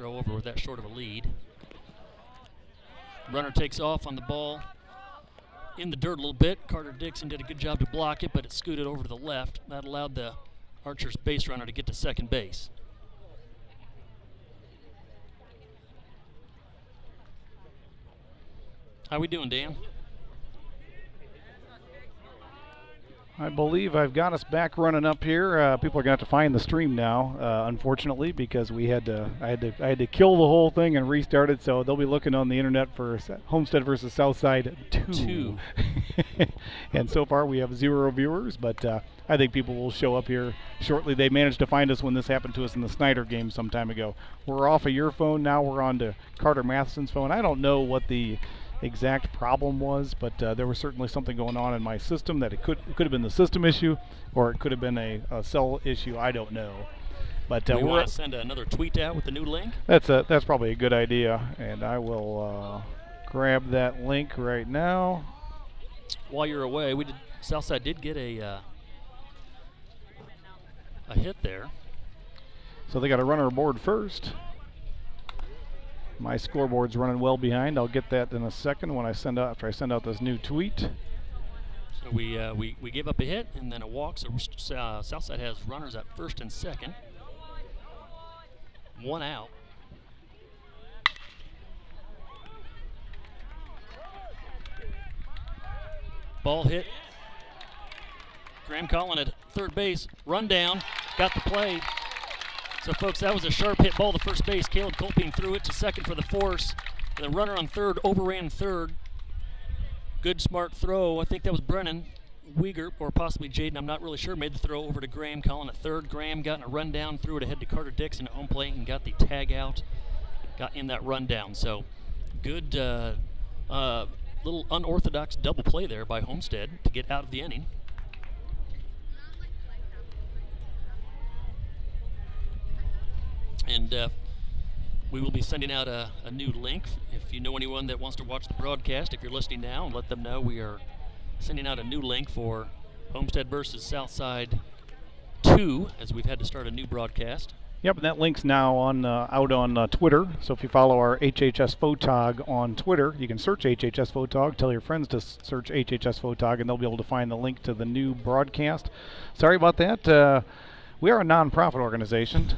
throw over with that short of a lead. Runner takes off on the ball in the dirt a little bit. Carter Dixon did a good job to block it, but it scooted over to the left. That allowed the Archer's base runner to get to second base. How we doing, Dan? I believe I've got us back running up here. People are gonna have to find the stream now, unfortunately, because I had to kill the whole thing and restart it. So they'll be looking on the internet for Homestead versus Southside 2. And so far we have 0 viewers, but I think people will show up here shortly. They managed to find us when this happened to us in the Snyder game some time ago. We're off of your phone now. We're on to Carter Matheson's phone. I don't know what the exact problem was, but there was certainly something going on in my system that it could have been the system issue, or it could have been a cell issue. I don't know. But we want to send another tweet out with the new link. That's probably a good idea, and I will grab that link right now. While you're away, Southside did get a hit there. So they got a runner aboard first. My scoreboard's running well behind. I'll get that in a second after I send out this new tweet. So we gave up a hit and then a walk. So Southside has runners at first and second. 1 out. Ball hit. Graham Collin at third base. Run down. Got the play. So, folks, that was a sharp hit ball to first base. Caleb Colping threw it to second for the force. The runner on third overran third. Good, smart throw. I think that was Brennan Weeger, or possibly Jaden. I'm not really sure. Made the throw over to Graham Collin at third. Graham got in a rundown, threw it ahead to Carter Dixon at home plate, and got the tag out. Got in that rundown. So, good little unorthodox double play there by Homestead to get out of the inning. And we will be sending out a new link. If you know anyone that wants to watch the broadcast, if you're listening now, let them know we are sending out a new link for Homestead versus Southside 2, as we've had to start a new broadcast. Yep, and that link's now out on Twitter. So if you follow our HHS Photog on Twitter, you can search HHS Photog. Tell your friends to search HHS Photog, and they'll be able to find the link to the new broadcast. Sorry about that. We are a non-profit organization.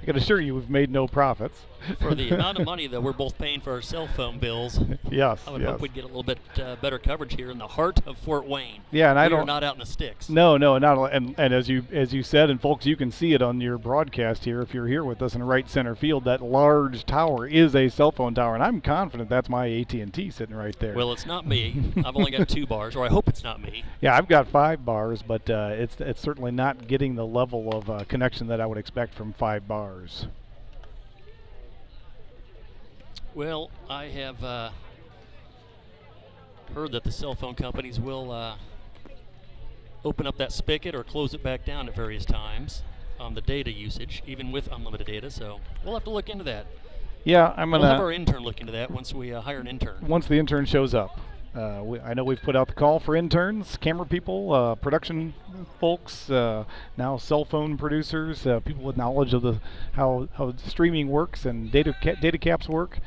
I can assure you we've made no profits. For the amount of money that we're both paying for our cell phone bills, yes, I would hope we'd get a little bit better coverage here in the heart of Fort Wayne. Yeah, and we're not out in the sticks. No, not. And as you said, and folks, you can see it on your broadcast here. If you're here with us in right center field, that large tower is a cell phone tower, and I'm confident that's my AT&T sitting right there. Well, it's not me. I've only got 2 bars, or I hope it's not me. Yeah, I've got 5 bars, but it's certainly not getting the level of connection that I would expect from 5 bars. Well, I have heard that the cell phone companies will open up that spigot or close it back down at various times on the data usage, even with unlimited data. So we'll have to look into that. Yeah, we'll have our intern look into that once we hire an intern. Once the intern shows up. I know we've put out the call for interns, camera people, production folks, now cell phone producers, people with knowledge of how streaming works and data caps work.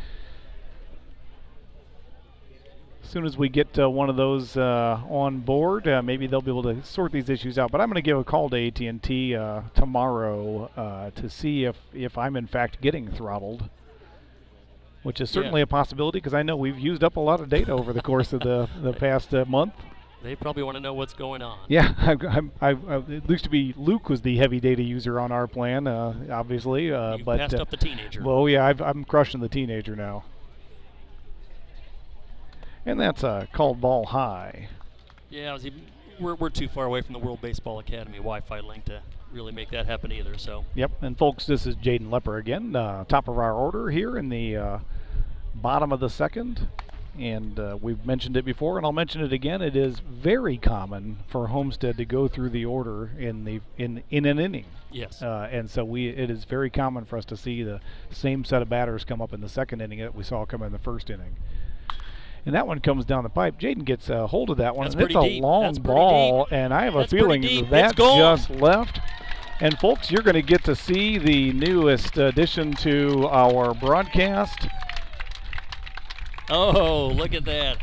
As soon as we get one of those on board, maybe they'll be able to sort these issues out. But I'm going to give a call to AT&T tomorrow to see if I'm in fact getting throttled, which is certainly a possibility because I know we've used up a lot of data over the course of the past month. They probably want to know what's going on. Yeah, it used to be Luke was the heavy data user on our plan, obviously. You've passed up the teenager. Well, yeah, I'm crushing the teenager now. And that's called ball high. Yeah, we're too far away from the World Baseball Academy Wi-Fi link to really make that happen either. So. Yep, and folks, this is Jaden Lepper again, top of our order here in the bottom of the second. And we've mentioned it before, and I'll mention it again. It is very common for Homestead to go through the order in an inning. Yes. And so it is very common for us to see the same set of batters come up in the second inning that we saw come in the first inning. And that one comes down the pipe. Jaden gets a hold of that one. That's and it's a deep. long ball, and I have a feeling that just left. And folks, you're going to get to see the newest addition to our broadcast. Oh, look at that.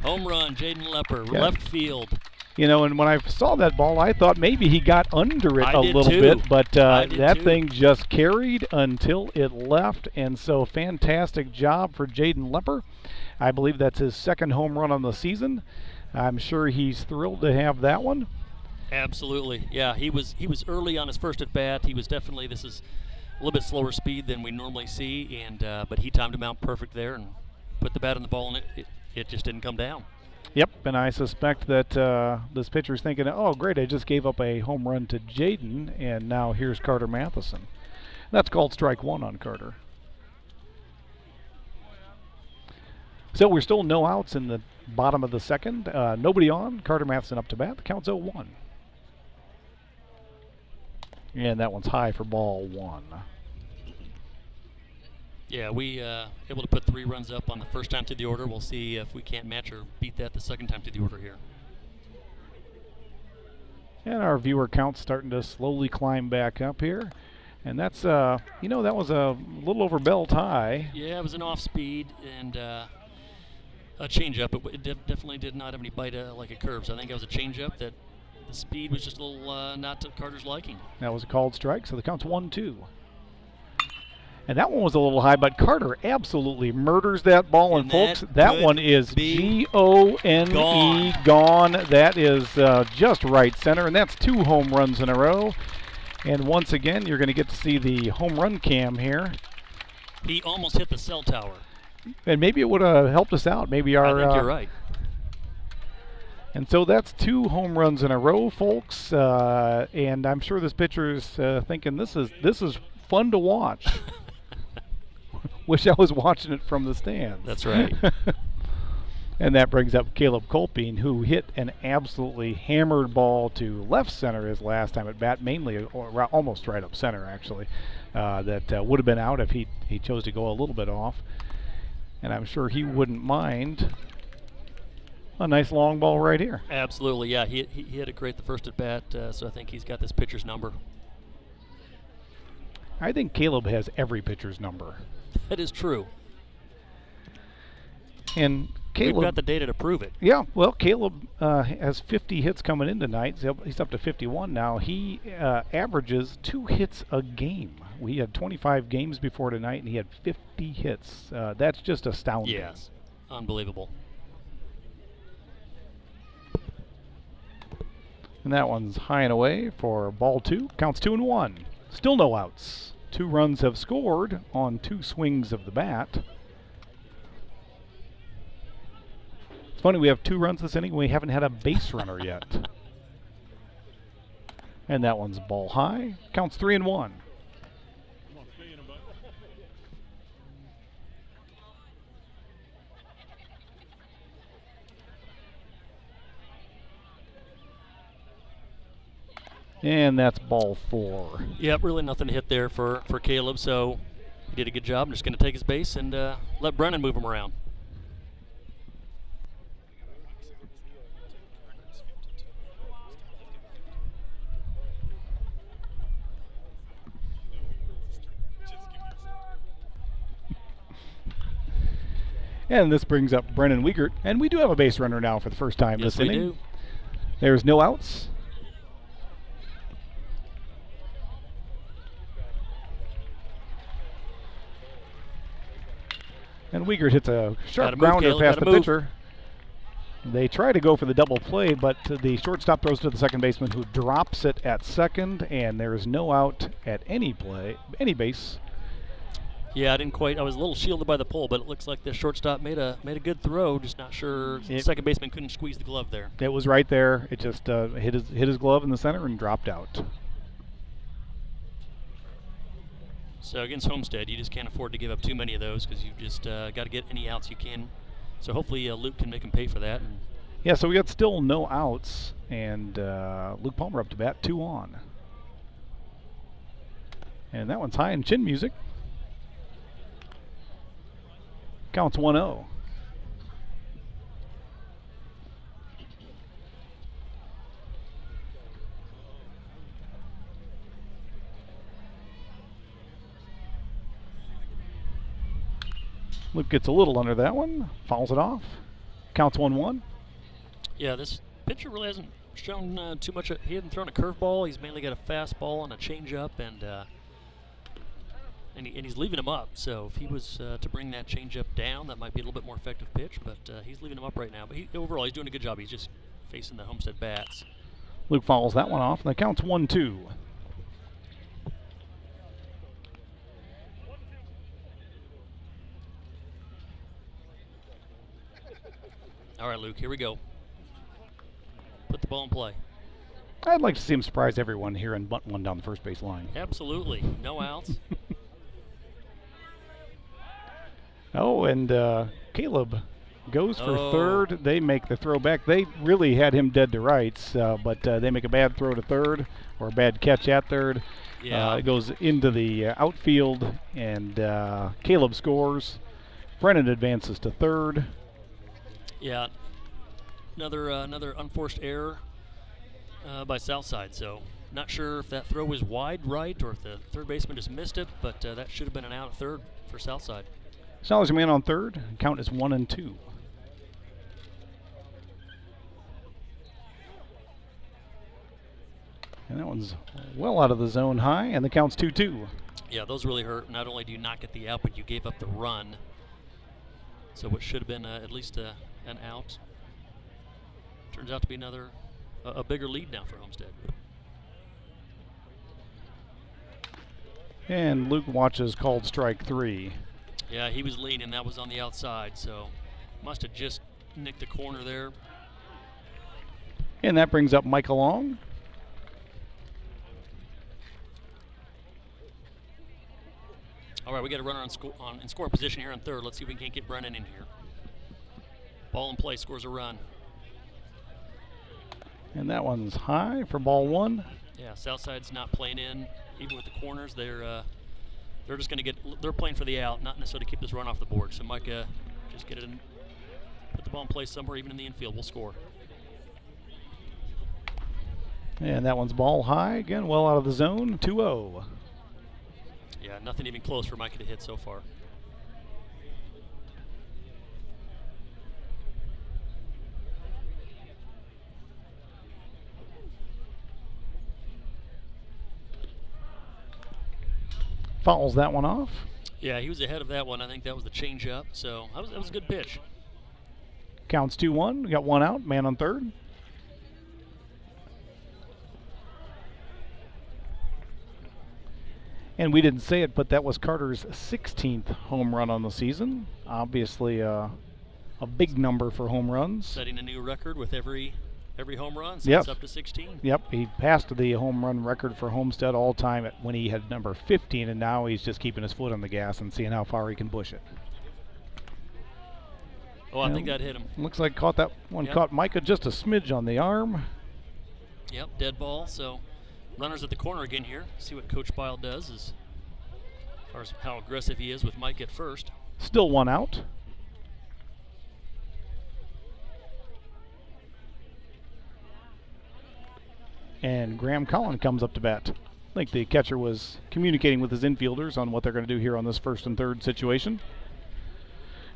Home run, Jaden Lepper, left field. You know, and when I saw that ball, I thought maybe he got under it a little bit, but that thing just carried until it left, and so fantastic job for Jaden Lepper. I believe that's his second home run on the season. I'm sure he's thrilled to have that one. Absolutely, yeah. He was early on his first at bat. He was definitely, this is a little bit slower speed than we normally see, and but he timed him out perfect there and put the bat on the ball, and it just didn't come down. Yep, and I suspect that this pitcher's thinking, oh, great, I just gave up a home run to Jaden, and now here's Carter Matheson. That's called strike one on Carter. So we're still no outs in the bottom of the second. Nobody on. Carter Matheson up to bat. The count's 0-1. And that one's high for ball one. Yeah, we able to put 3 runs up on the first time through the order. We'll see if we can't match or beat that the second time through the order here. And our viewer count's starting to slowly climb back up here. And that's, you know, that was a little over belt high. Yeah, it was an off speed and a changeup. It definitely did not have any bite like a curve. So I think it was a changeup that the speed was just a little not to Carter's liking. That was a called strike, so the count's 1-2. And that one was a little high, but Carter absolutely murders that ball. And folks, that one is G-O-N-E, gone. That is just right center, and that's 2 home runs in a row. And once again, you're going to get to see the home run cam here. He almost hit the cell tower. And maybe it would have helped us out. Maybe our. I think you're right. And so that's 2 home runs in a row, folks. And I'm sure this pitcher is thinking this is fun to watch. Wish I was watching it from the stands. That's right. And that brings up Caleb Kolping, who hit an absolutely hammered ball to left center his last time at bat, mainly or almost right up center, actually. That would have been out if he chose to go a little bit off. And I'm sure he wouldn't mind a nice long ball right here. Absolutely, yeah. He hit it great the first at bat, so I think he's got this pitcher's number. I think Caleb has every pitcher's number. That is true. And Caleb, we've got the data to prove it. Yeah, well, Caleb has 50 hits coming in tonight. He's up to 51 now. He averages 2 hits a game. We had 25 games before tonight, and he had 50 hits. That's just astounding. Yes, unbelievable. And that one's high and away for ball 2. Counts 2-1. Still no outs. 2 runs have scored on 2 swings of the bat. It's funny, we have 2 runs this inning. We haven't had a base runner yet. And that one's ball high. Counts 3-1. And that's ball 4. Yep, really nothing to hit there for Caleb, so he did a good job. I'm just going to take his base and let Brennan move him around. And this brings up Brennan Wiegert, and we do have a base runner now for the first time this inning. Yes, we do. There's no outs. And Wiegert hits a sharp grounder past the pitcher. They try to go for the double play, but the shortstop throws to the second baseman, who drops it at second, and there is no out at any base. Yeah, I was a little shielded by the pole, but it looks like the shortstop made a good throw. Just not sure. The second baseman couldn't squeeze the glove there. It was right there. It just hit his glove in the center and dropped out. So against Homestead, you just can't afford to give up too many of those because you just got to get any outs you can. So hopefully Luke can make him pay for that. Yeah, so we got still no outs, and Luke Palmer up to bat, 2 on. And that one's high in chin music. Counts 1-0. Luke gets a little under that one, fouls it off. Counts 1-1. Yeah, this pitcher really hasn't shown too much. He hasn't thrown a curveball. He's mainly got a fastball and a changeup, and he's leaving him up. So if he was to bring that changeup down, that might be a little bit more effective pitch. But he's leaving him up right now. But overall, he's doing a good job. He's just facing the Homestead bats. Luke fouls that one off, and the count's 1-2. All right, Luke, here we go. Put the ball in play. I'd like to see him surprise everyone here and bunt one down the first base line. Absolutely. No outs. Oh, and Caleb goes for third. They make the throw back. They really had him dead to rights, but they make a bad throw to third or a bad catch at third. Yeah. It goes into the outfield, and Caleb scores. Brennan advances to third. Yeah, another unforced error by Southside. So not sure if that throw was wide right or if the third baseman just missed it, but that should have been an out at third for Southside. Sellers man on third. Count is 1-2. And that one's well out of the zone high, and the count's 2-2. Yeah, those really hurt. Not only do you not get the out, but you gave up the run. So what should have been at least an out turns out to be a bigger lead now for Homestead. And Luke watches called strike 3. Yeah, he was leaning. That was on the outside, so must have just nicked the corner there. And that brings up Mike Long. All right, we got a runner in score position here on third. Let's see if we can't get Brennan in here. Ball in play, scores a run. And that one's high for ball 1. Yeah, Southside's not playing in. Even with the corners, they're just going to they're playing for the out, not necessarily to keep this run off the board. So Micah, just get it in, put the ball in play somewhere, even in the infield. We'll score. And that one's ball high again, well out of the zone, 2-0. Yeah, nothing even close for Micah to hit so far. Fouls that one off. Yeah, he was ahead of that one. I think that was the changeup. So that was a good pitch. Counts 2-1. We got one out. Man on third. And we didn't say it, but that was Carter's 16th home run on the season. Obviously, a big number for home runs. Setting a new record with every home run, so Yep. it's up to 16. Yep, he passed the home run record for Homestead all time when he had number 15, and now he's just keeping his foot on the gas and seeing how far he can push it. Oh, I think that hit him. Looks like that one Yep. caught Micah just a smidge on the arm. Yep, dead ball. So runners at the corner again here. See what Coach Bile does as far as how aggressive he is with Mike at first. Still one out. And Graham Collin comes up to bat. I think the catcher was communicating with his infielders on what they're going to do here on this first and third situation.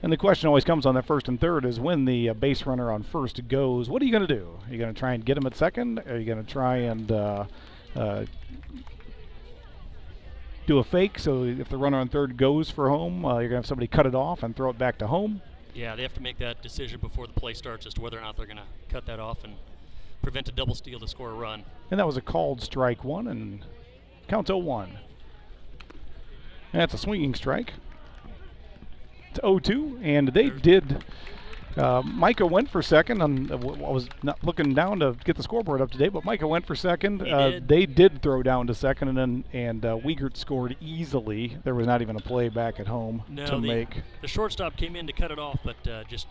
And the question always comes on that first and third is when the base runner on first goes, what are you going to do? Are you going to try and get him at second? Are you going to try and do a fake so if the runner on third goes for home, you're going to have somebody cut it off and throw it back to home? Yeah, they have to make that decision before the play starts as to whether or not they're going to cut that off and prevent a double steal to score a run. And that was a called strike 1 and counts 0-1. And that's a swinging strike. It's 0-2, and they did. Micah went for second. I was not looking down to get the scoreboard up to date, but Micah went for second. They did throw down to second, and Wiegert scored easily. There was not even a play back at home to make. The shortstop came in to cut it off, but just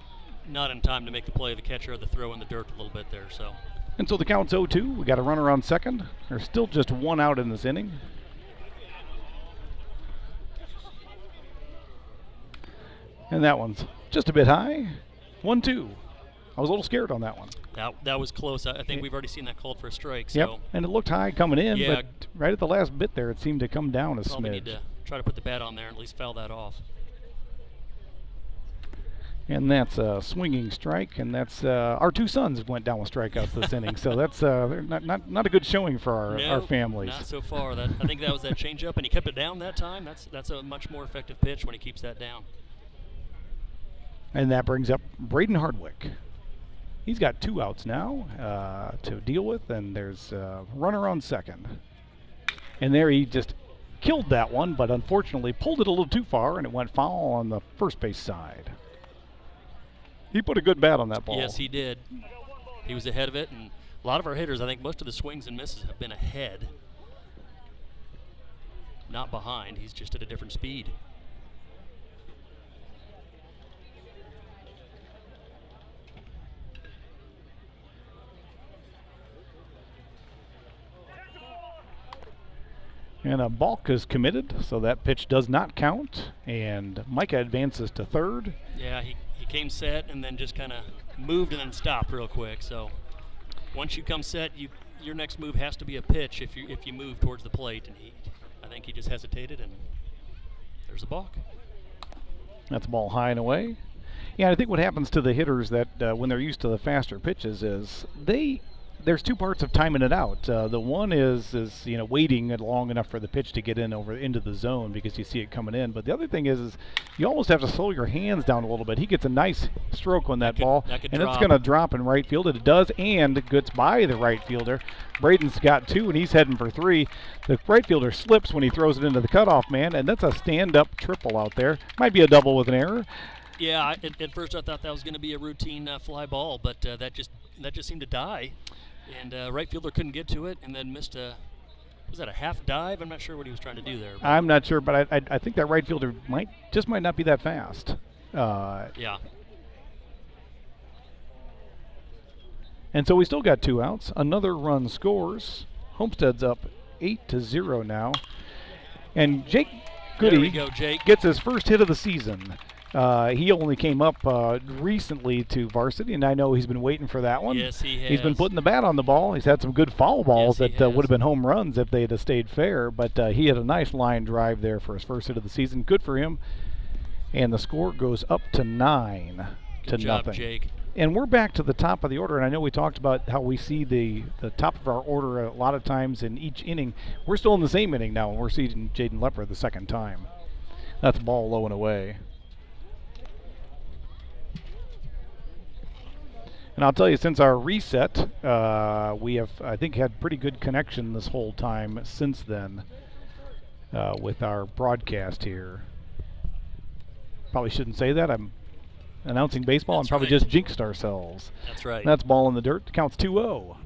not in time to make the play. The catcher had to throw in the dirt a little bit there. And so the count's 0-2. We got a runner on second. There's still just one out in this inning. And that one's just a bit high. 1-2. I was a little scared on that one. That was close. I think we've already seen that called for a strike. So yep, and it looked high coming in, yeah, but right at the last bit there, it seemed to come down a probably smidge. need to try to put the bat on there and at least foul that off. And that's a swinging strike, and that's our two sons went down with strikeouts this inning. So that's not a good showing for our families. Not so far. I think that was that changeup, and he kept it down that time. That's a much more effective pitch when he keeps that down. And that brings up Braden Hardwick. He's got 2 outs now to deal with, and there's a runner on second. And there he just killed that one, but unfortunately pulled it a little too far, and it went foul on the first base side. He put a good bat on that ball. Yes, he did. He was ahead of it, and a lot of our hitters, I think most of the swings and misses have been ahead, not behind. He's just at a different speed. And a balk is committed, so that pitch does not count. And Micah advances to third. Yeah, he came set and then just kind of moved and then stopped real quick. So once you come set, your next move has to be a pitch if you move towards the plate. And I think he just hesitated, and there's a balk. That's a ball high and away. Yeah, I think what happens to the hitters that when they're used to the faster pitches is there's 2 parts of timing it out. The one is waiting long enough for the pitch to get into the zone because you see it coming in. But the other thing is you almost have to slow your hands down a little bit. He gets a nice stroke on that ball, and it's going to drop in right field. It does, and gets by the right fielder. Braden's got 2, and he's heading for 3. The right fielder slips when he throws it into the cutoff man, and that's a stand-up triple out there. Might be a double with an error. Yeah, at first I thought that was going to be a routine fly ball, but that just seemed to die. And right fielder couldn't get to it, and then missed was that a half dive? I'm not sure what he was trying to do there. I'm not sure, but I think that right fielder might not be that fast. Yeah. And so we still got 2 outs. Another run scores. Homestead's up 8-0 now. And Jake Goody gets his first hit of the season. He only came up recently to varsity, and I know he's been waiting for that one. Yes, he has. He's been putting the bat on the ball. He's had some good foul balls yes, that would have been home runs if they had stayed fair, but he had a nice line drive there for his first hit of the season. Good for him. And the score goes up to 9 Good to job, nothing. Jake. And we're back to the top of the order, and I know we talked about how we see the top of our order a lot of times in each inning. We're still in the same inning now, and we're seeing Jaden Lepper the second time. That's ball low and away. And I'll tell you, since our reset, we have, I think, had pretty good connection this whole time since then with our broadcast here. Probably shouldn't say that. I'm announcing baseball. That's I'm probably right. just jinxed ourselves. That's right. That's ball in the dirt. Counts 2-0.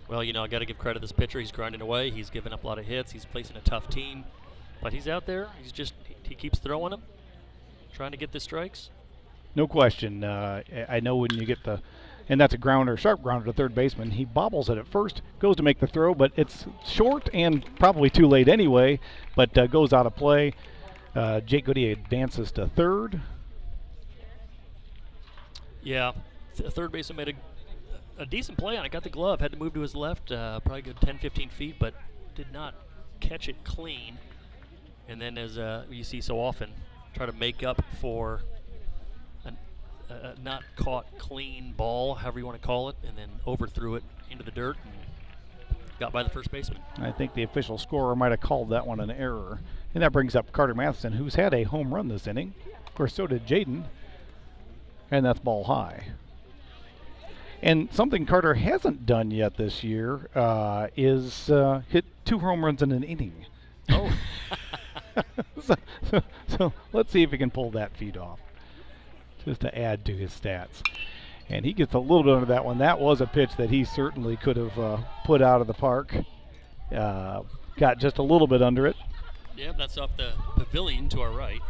Well, I got to give credit to this pitcher. He's grinding away. He's giving up a lot of hits. He's facing a tough team. But he's out there. He keeps throwing them, trying to get the strikes. No question. I know when you get and that's a grounder, sharp grounder to third baseman. He bobbles it at first, goes to make the throw, but it's short and probably too late anyway, but goes out of play. Jake Goody advances to third. Yeah, third baseman made a decent play on it. Got the glove, had to move to his left, probably good 10, 15 feet, but did not catch it clean. And then, as you see so often, try to make up for a not caught clean ball, however you want to call it, and then overthrew it into the dirt and got by the first baseman. I think the official scorer might have called that one an error. And that brings up Carter Matheson, who's had a home run this inning. Of course, so did Jaden. And that's ball high. And something Carter hasn't done yet this year is hit 2 home runs in an inning. Oh. so let's see if he can pull that feat off, just to add to his stats. And he gets a little bit under that one. That was a pitch that he certainly could have put out of the park. Got just a little bit under it. Yeah, that's off the pavilion to our right.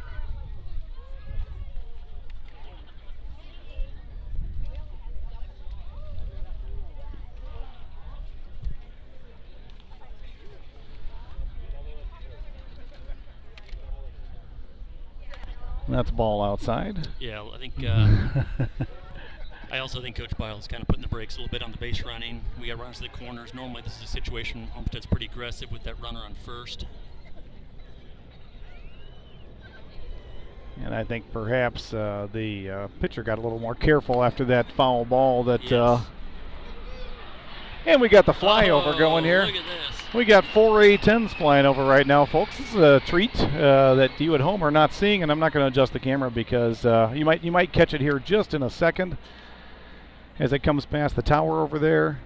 That's ball outside. Yeah, I think I also think Coach Biles kind of putting the brakes a little bit on the base running. We got runs to the corners. Normally this is a situation Homestead's pretty aggressive with that runner on first. And I think perhaps the pitcher got a little more careful after that foul ball. And we got the flyover going here. Look at this. We got 4 A-10s flying over right now, folks. This is a treat that you at home are not seeing, and I'm not going to adjust the camera because you might catch it here just in a second as it comes past the tower over there.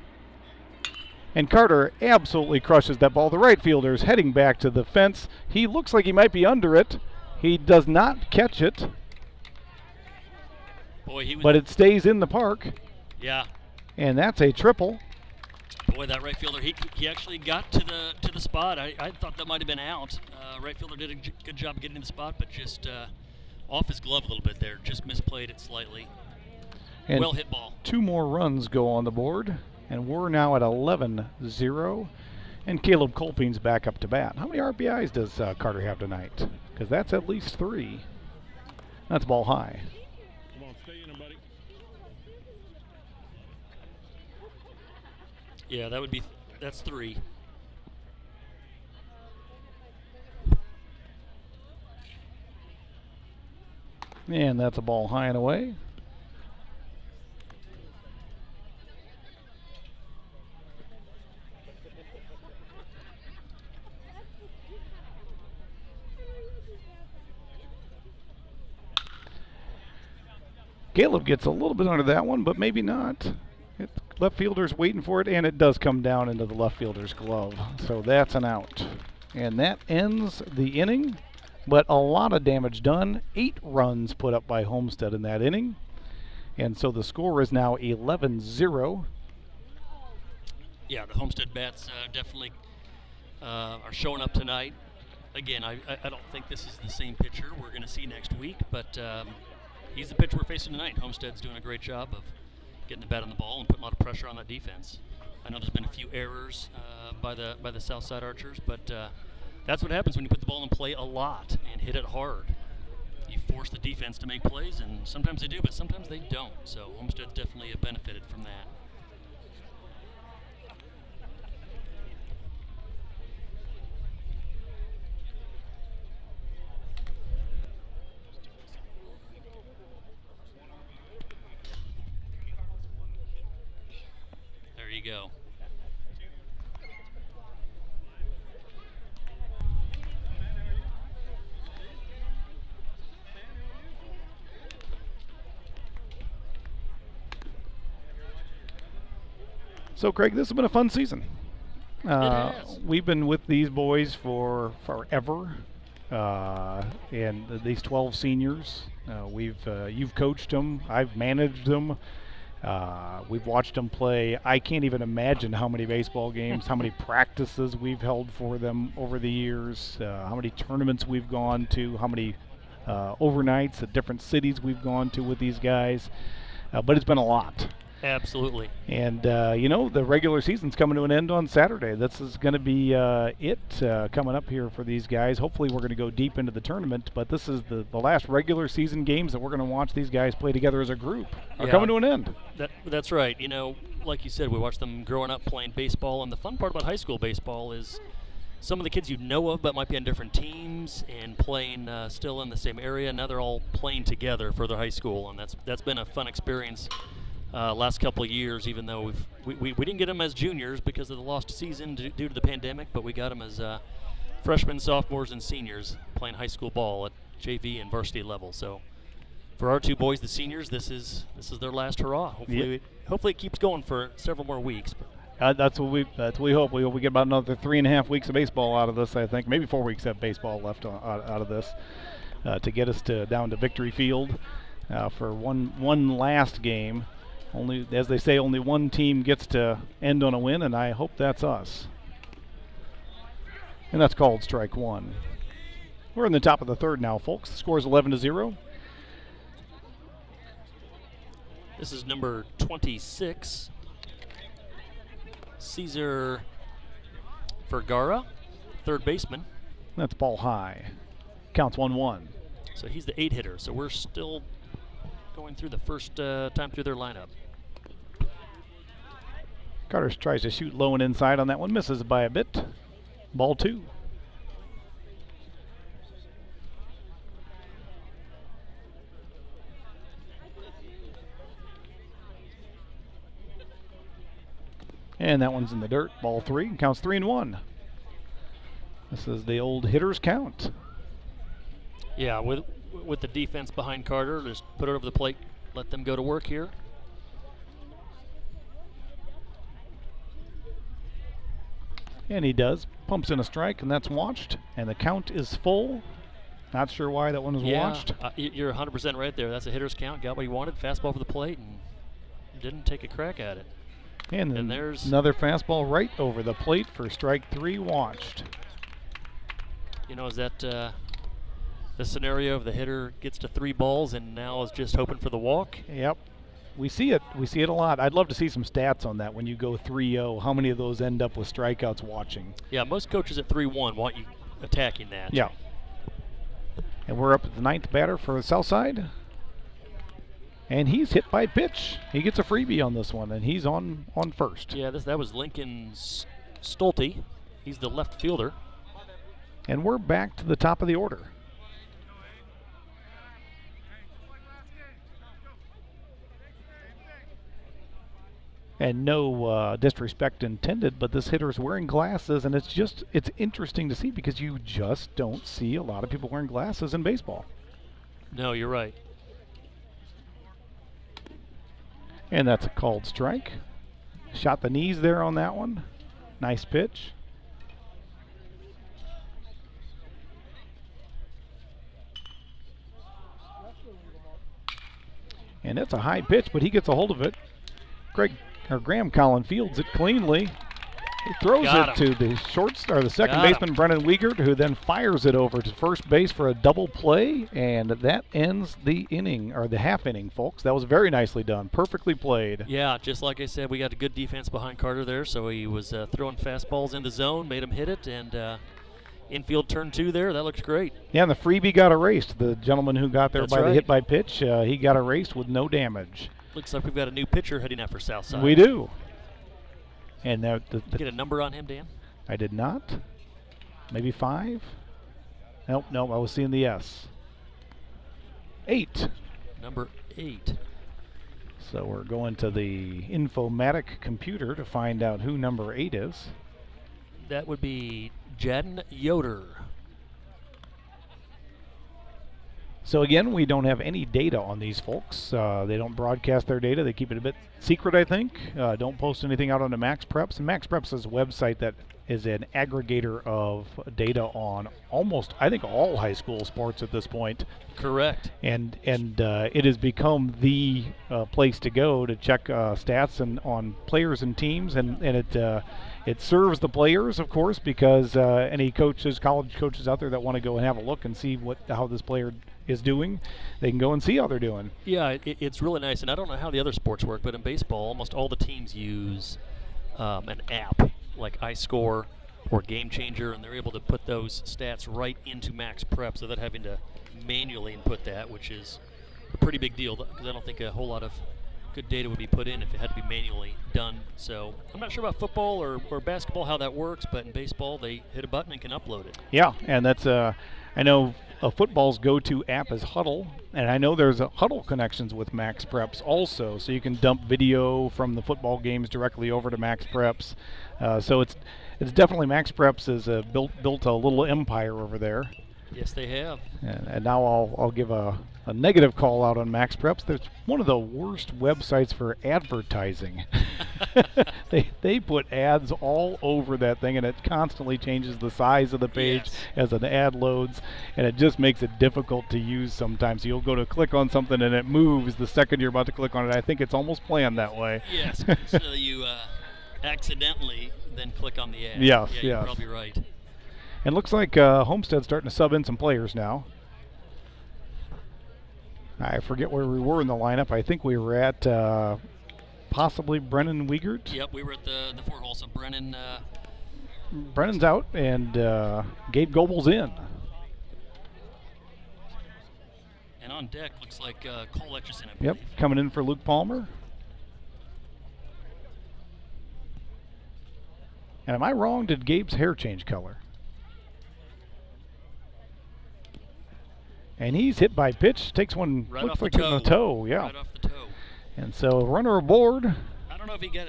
And Carter absolutely crushes that ball. The right fielder is heading back to the fence. He looks like he might be under it. He does not catch it. Boy, but it stays in the park. Yeah. And that's a triple. Boy, that right fielder, he actually got to the spot. I thought that might have been out. Right fielder did a good job of getting to the spot, but just off his glove a little bit there. Just misplayed it slightly. And well hit ball. 2 more runs go on the board, and we're now at 11-0. And Caleb Colping's back up to bat. How many RBIs does Carter have tonight? Because that's at least 3. That's ball high. Come on, stay in, buddy. Yeah, that's 3. And that's a ball high and away. Caleb gets a little bit under that one, but maybe not. Left fielder's waiting for it, and it does come down into the left fielder's glove. So that's an out. And that ends the inning, but a lot of damage done. 8 runs put up by Homestead in that inning. And so the score is now 11-0. Yeah, the Homestead bats definitely are showing up tonight. Again, I don't think this is the same pitcher we're going to see next week, but he's the pitcher we're facing tonight. Homestead's doing a great job of getting the bat on the ball and putting a lot of pressure on that defense. I know there's been a few errors by the Southside Archers, but that's what happens when you put the ball in play a lot and hit it hard. You force the defense to make plays, and sometimes they do, but sometimes they don't. So Homestead's definitely benefited from that. There you go. So, Craig, this has been a fun season. It has. We've been with these boys for forever, and these 12 seniors. You've coached them. I've managed them. We've watched them play. I can't even imagine how many baseball games, how many practices we've held for them over the years, how many tournaments we've gone to, how many overnights at different cities we've gone to with these guys. But it's been a lot. Absolutely. And, the regular season's coming to an end on Saturday. This is going to be coming up here for these guys. Hopefully we're going to go deep into the tournament, but this is the last regular season games that we're going to watch these guys play together as a group are coming to an end. That's right. Like you said, we watched them growing up playing baseball, and the fun part about high school baseball is some of the kids you know of but might be on different teams and playing still in the same area. Now they're all playing together for their high school, and that's been a fun experience. Last couple of years, even though we didn't get them as juniors because of the lost season due to the pandemic, but we got them as freshmen, sophomores, and seniors playing high school ball at JV and varsity level. So for our 2 boys, the seniors, this is their last hurrah. Hopefully, hopefully it keeps going for several more weeks. That's what we hope. We hope we get about another 3.5 weeks of baseball out of this. I think maybe 4 weeks of baseball left out of this to get us down to Victory Field for one last game. Only, as they say, only one team gets to end on a win, and I hope that's us. And that's called strike 1. We're in the top of the 3rd now, folks. The score is 11-0. This is number 26, Caesar Vergara, 3rd baseman. That's ball high. Counts 1-1. So he's the 8 hitter. So we're still going through the first time through their lineup. Carter tries to shoot low and inside on that one. Misses by a bit. Ball 2. And that one's in the dirt. Ball 3. Counts 3-1. This is the old hitter's count. Yeah, with the defense behind Carter, just put it over the plate, let them go to work here. And he does. Pumps in a strike, and that's watched. And the count is full. Not sure why that one was watched. You're 100% right there. That's a hitter's count. Got what he wanted. Fastball over the plate, and didn't take a crack at it. And there's another fastball right over the plate for strike 3, watched. You know, is that the scenario of the hitter gets to 3 balls and now is just hoping for the walk? Yep. We see it. We see it a lot. I'd love to see some stats on that when you go 3-0. How many of those end up with strikeouts watching? Yeah, most coaches at 3-1 want you attacking that. Yeah. And we're up at the 9th batter for the south side. And he's hit by pitch. He gets a freebie on this one, and he's on first. Yeah, that was Lincoln Stolte. He's the left fielder. And we're back to the top of the order. And no disrespect intended, but this hitter's wearing glasses, and it's interesting to see because you just don't see a lot of people wearing glasses in baseball. No, you're right. And that's a called strike. Shot the knees there on that one. Nice pitch. And it's a high pitch, but he gets a hold of it. Graham Collin fields it cleanly. He throws it to the second baseman, Brennan Wiegert, who then fires it over to first base for a double play, and that ends the inning, or the half inning, folks. That was very nicely done. Perfectly played. Yeah, just like I said, we got a good defense behind Carter there, so he was throwing fastballs in the zone, made him hit it, and infield turn 2 there. That looks great. Yeah, and the freebie got erased. The gentleman who got there by the hit by pitch, he got erased with no damage. Looks like we've got a new pitcher heading out for Southside. We do. And now get a number on him, Dan? I did not. Maybe 5? Nope, I was seeing the S. 8. Number 8. So we're going to the Infomatic computer to find out who number 8 is. That would be Jadden Yoder. So again, we don't have any data on these folks. They don't broadcast their data. They keep it a bit secret, I think. Don't post anything out on the Max Preps. And Max Preps is a website that is an aggregator of data on almost, I think, all high school sports at this point. Correct. And it has become the place to go to check stats and on players and teams, and it serves the players, of course, because any coaches, college coaches out there that want to go and have a look and see how this player is doing, they can go and see how they're doing. Yeah, it's really nice, and I don't know how the other sports work, but in baseball, almost all the teams use an app like iScore or Game Changer, and they're able to put those stats right into Max Prep without having to manually input that, which is a pretty big deal, because I don't think a whole lot of good data would be put in if it had to be manually done. So I'm not sure about football or basketball how that works, but in baseball they hit a button and can upload it. Yeah, and that's I know football's go-to app is Huddle, and I know there's Huddle connections with Max Preps also, so you can dump video from the football games directly over to Max Preps. So it's definitely Max Preps is built a little empire over there. Yes, they have. And now I'll give a negative call out on Max Preps. There's one of the worst websites for advertising. They put ads all over that thing, and it constantly changes the size of the page as an ad loads, and it just makes it difficult to use sometimes. You'll go to click on something and it moves the second you're about to click on it. I think it's almost planned that way. Yes, so you accidentally then click on the ad. Yes, yeah, you're probably right. And looks like Homestead's starting to sub in some players now. I forget where we were in the lineup. I think we were at possibly Brennan Wiegert. Yep, we were at the 4-hole, so Brennan's out, and Gabe Goebel's in. And on deck looks like Cole Etchison, I believe. Yep, coming in for Luke Palmer. And am I wrong? Did Gabe's hair change color? And he's hit by pitch. Takes one, right looks off like the toe. on the toe. Yeah. Right off the toe. And so runner aboard. I don't know if he got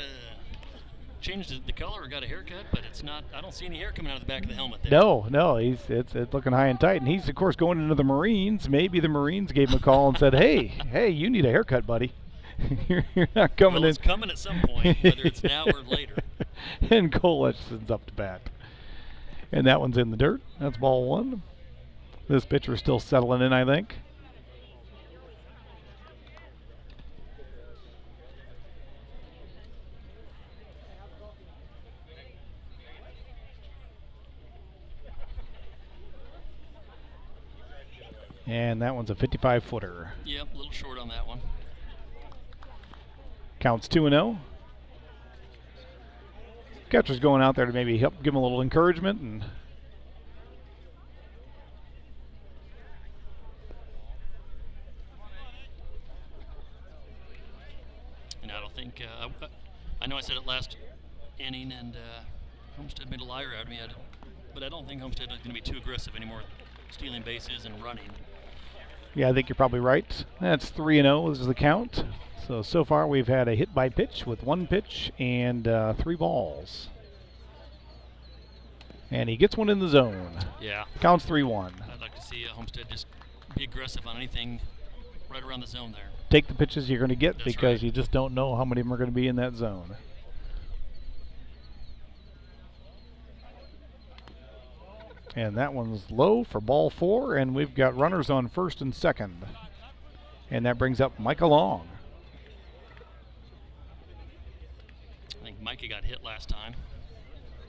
changed the color or got a haircut, but it's not. I don't see any hair coming out of the back of the helmet there. No, it's looking high and tight, and he's of course going into the Marines. Maybe the Marines gave him a call and said, "Hey, you need a haircut, buddy. you're not coming It's coming at some point, whether it's now or later." And Cole Etchison's up to bat, and that one's in the dirt. That's ball one. This pitcher's still settling in, I think. And that one's a 55-footer. Yep, a little short on that one. Counts 2-0. Catcher's going out there to maybe help give him a little encouragement. And I don't think, I know I said it last inning, and Homestead made a liar out of me, but I don't think Homestead is going to be too aggressive anymore, stealing bases and running. Yeah, I think you're probably right. That's 3-0 is the count. So far we've had a hit by pitch with 1 pitch and 3 balls. And he gets one in the zone. Yeah. Counts 3-1. I'd like to see Homestead just be aggressive on anything right around the zone there. Take the pitches you're going to get. That's because right. You just don't know how many of them are going to be in that zone. And that one's low for ball 4, and we've got runners on first and second. And that brings up Micah Long. I think Micah got hit last time.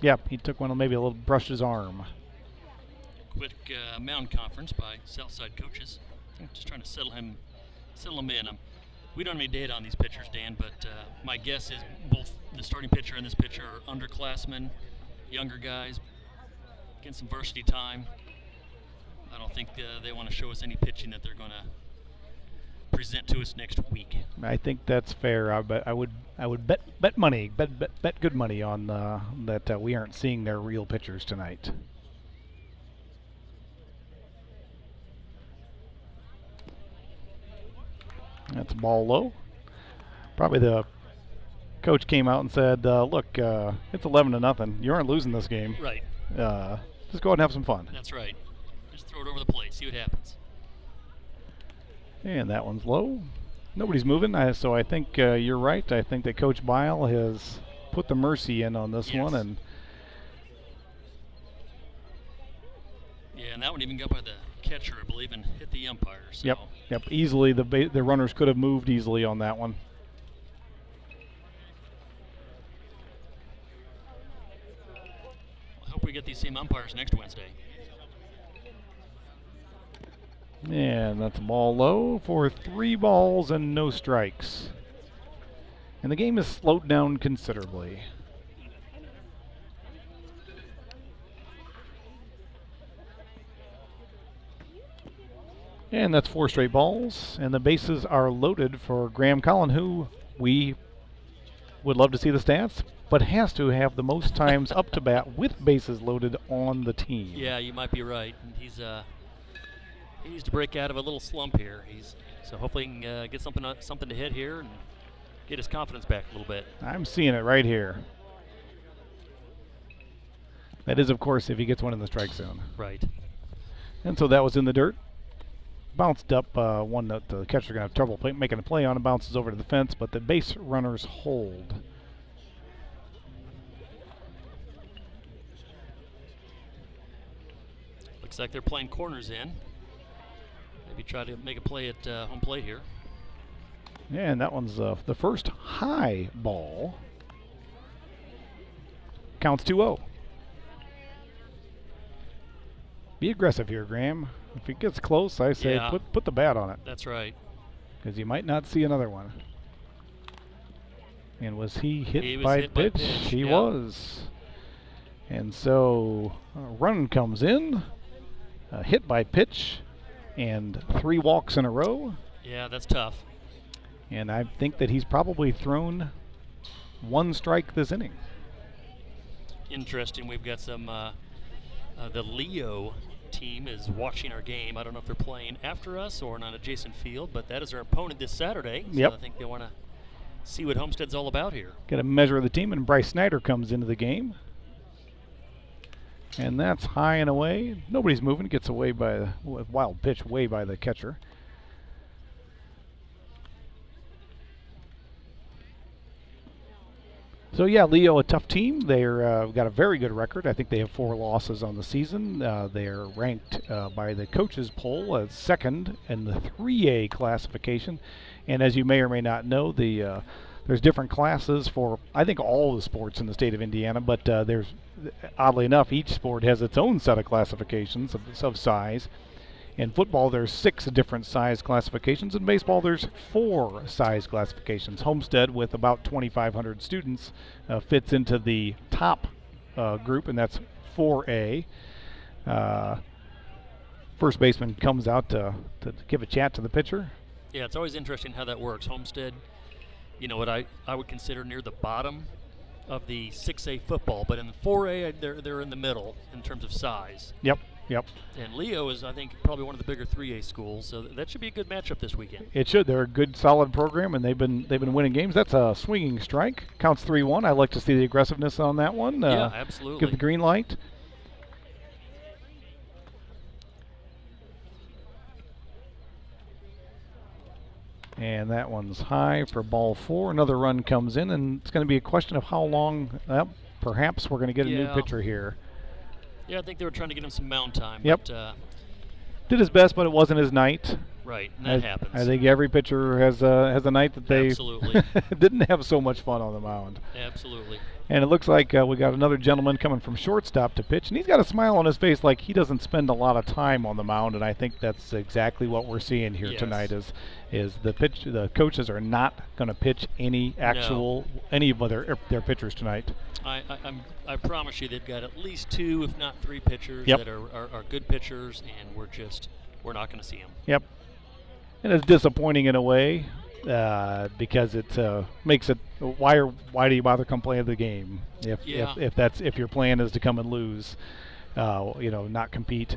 Yep, he took one, maybe a little brushed his arm. Quick mound conference by Southside coaches. Just trying to settle him in. We don't have any data on these pitchers, Dan, but my guess is both the starting pitcher and this pitcher are underclassmen, younger guys, getting some varsity time. I don't think they want to show us any pitching that they're going to present to us next week. I think that's fair. I would bet money, bet good money on that we aren't seeing their real pitchers tonight. That's ball low. Probably the coach came out and said, "Look, it's 11-0. You aren't losing this game. Right. Just go ahead and have some fun." That's right. Just throw it over the plate. See what happens. And that one's low. Nobody's moving, so I think you're right. I think that Coach Bile has put the mercy in on this one, and yeah, and that one even got by the catcher, I believe, and hit the umpire. So. Yep. Easily, the runners could have moved easily on that one. I hope we get these same umpires next Wednesday. And that's a ball low for 3 balls and no strikes. And the game has slowed down considerably. And that's 4 straight balls, and the bases are loaded for Graham Collin, who we would love to see the stats, but has to have the most times up to bat with bases loaded on the team. Yeah, you might be right. He needs to break out of a little slump here. So hopefully he can get something to hit here and get his confidence back a little bit. I'm seeing it right here. That is, of course, if he gets one in the strike zone. Right. And so that was in the dirt. Bounced up, one that the catcher's going to have trouble making a play on, and bounces over to the fence, but the base runners hold. Looks like they're playing corners in. Maybe try to make a play at home plate here. Yeah, and that one's the first high ball. Counts 2-0. Be aggressive here, Graham. If it gets close, I say put the bat on it. That's right. Because you might not see another one. And was he hit by hit pitch? by pitch. He was. And so a run comes in, hit by pitch, and 3 walks in a row. Yeah, that's tough. And I think that he's probably thrown 1 strike this inning. Interesting. We've got some, the Leo team is watching our game. I don't know if they're playing after us or on an adjacent field, but that is our opponent this Saturday. So Yep. I think they want to see what Homestead's all about here. Get a measure of the team, and Bryce Snyder comes into the game. And that's high and away. Nobody's moving. Gets away by the wild pitch, way by the catcher. So yeah, Leo, a tough team. They're got a very good record. I think they have 4 losses on the season. They're ranked by the coaches poll as second in the 3A classification. And as you may or may not know, there's different classes for, I think, all the sports in the state of Indiana, but there's, oddly enough, each sport has its own set of classifications of size. In football, there's 6 different size classifications. In baseball, there's 4 size classifications. Homestead, with about 2,500 students, fits into the top group, and that's 4A. First baseman comes out to give a chat to the pitcher. Yeah, it's always interesting how that works. Homestead, you know, what I would consider near the bottom of the 6A football, but in the 4A, they're in the middle in terms of size. Yep. And Leo is, I think, probably one of the bigger 3A schools, so that should be a good matchup this weekend. It should. They're a good, solid program, and they've been winning games. That's a swinging strike. Counts 3-1. I like to see the aggressiveness on that one. Yeah, absolutely. Give the green light. And that one's high for ball 4. Another run comes in, and it's going to be a question of how long. Perhaps we're going to get a new pitcher here. Yeah, I think they were trying to get him some mound time. Yep. But, did his best, but it wasn't his night. Right, and that happens. I think every pitcher has a night that they absolutely didn't have so much fun on the mound. Absolutely. And it looks like we got another gentleman coming from shortstop to pitch, and he's got a smile on his face like he doesn't spend a lot of time on the mound, and I think that's exactly what we're seeing here tonight is the coaches are not going to pitch any of their pitchers tonight. I promise you they've got at least 2, if not 3 pitchers that are good pitchers, and we're not going to see them. Yep. And it's disappointing in a way because it makes it why do you bother come play the game if your plan is to come and lose, not compete.